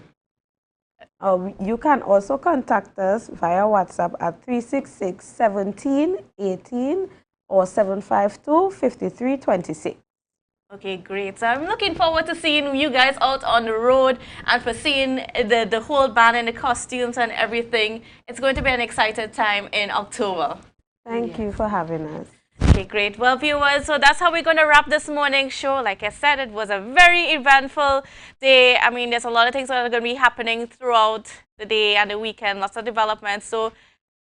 [SPEAKER 18] You can also contact us via WhatsApp at 366 17 18 or 752 5326.
[SPEAKER 1] Okay, great. So I'm looking forward to seeing you guys out on the road and for seeing the whole band and the costumes and everything. It's going to be an exciting time in October.
[SPEAKER 18] Thank you for having us.
[SPEAKER 1] Okay, great. Well, viewers, so that's how we're going to wrap this morning's show. Like I said, it was a very eventful day. I mean, there's a lot of things that are going to be happening throughout the day and the weekend, lots of developments. So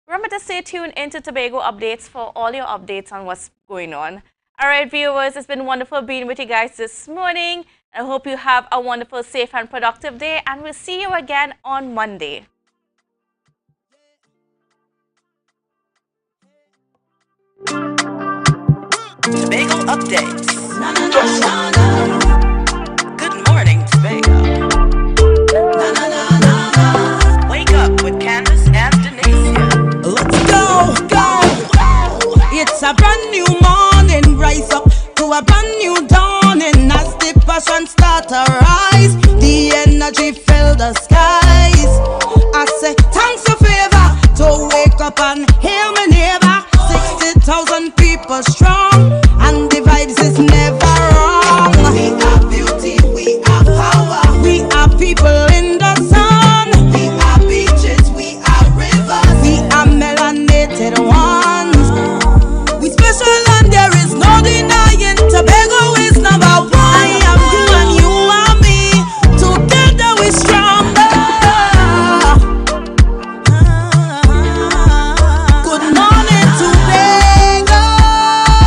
[SPEAKER 1] remember to stay tuned into Tobago Updates for all your updates on what's going on. All right, viewers, it's been wonderful being with you guys this morning. I hope you have a wonderful, safe, and productive day, and we'll see you again on Monday.
[SPEAKER 15] Tobago Updates.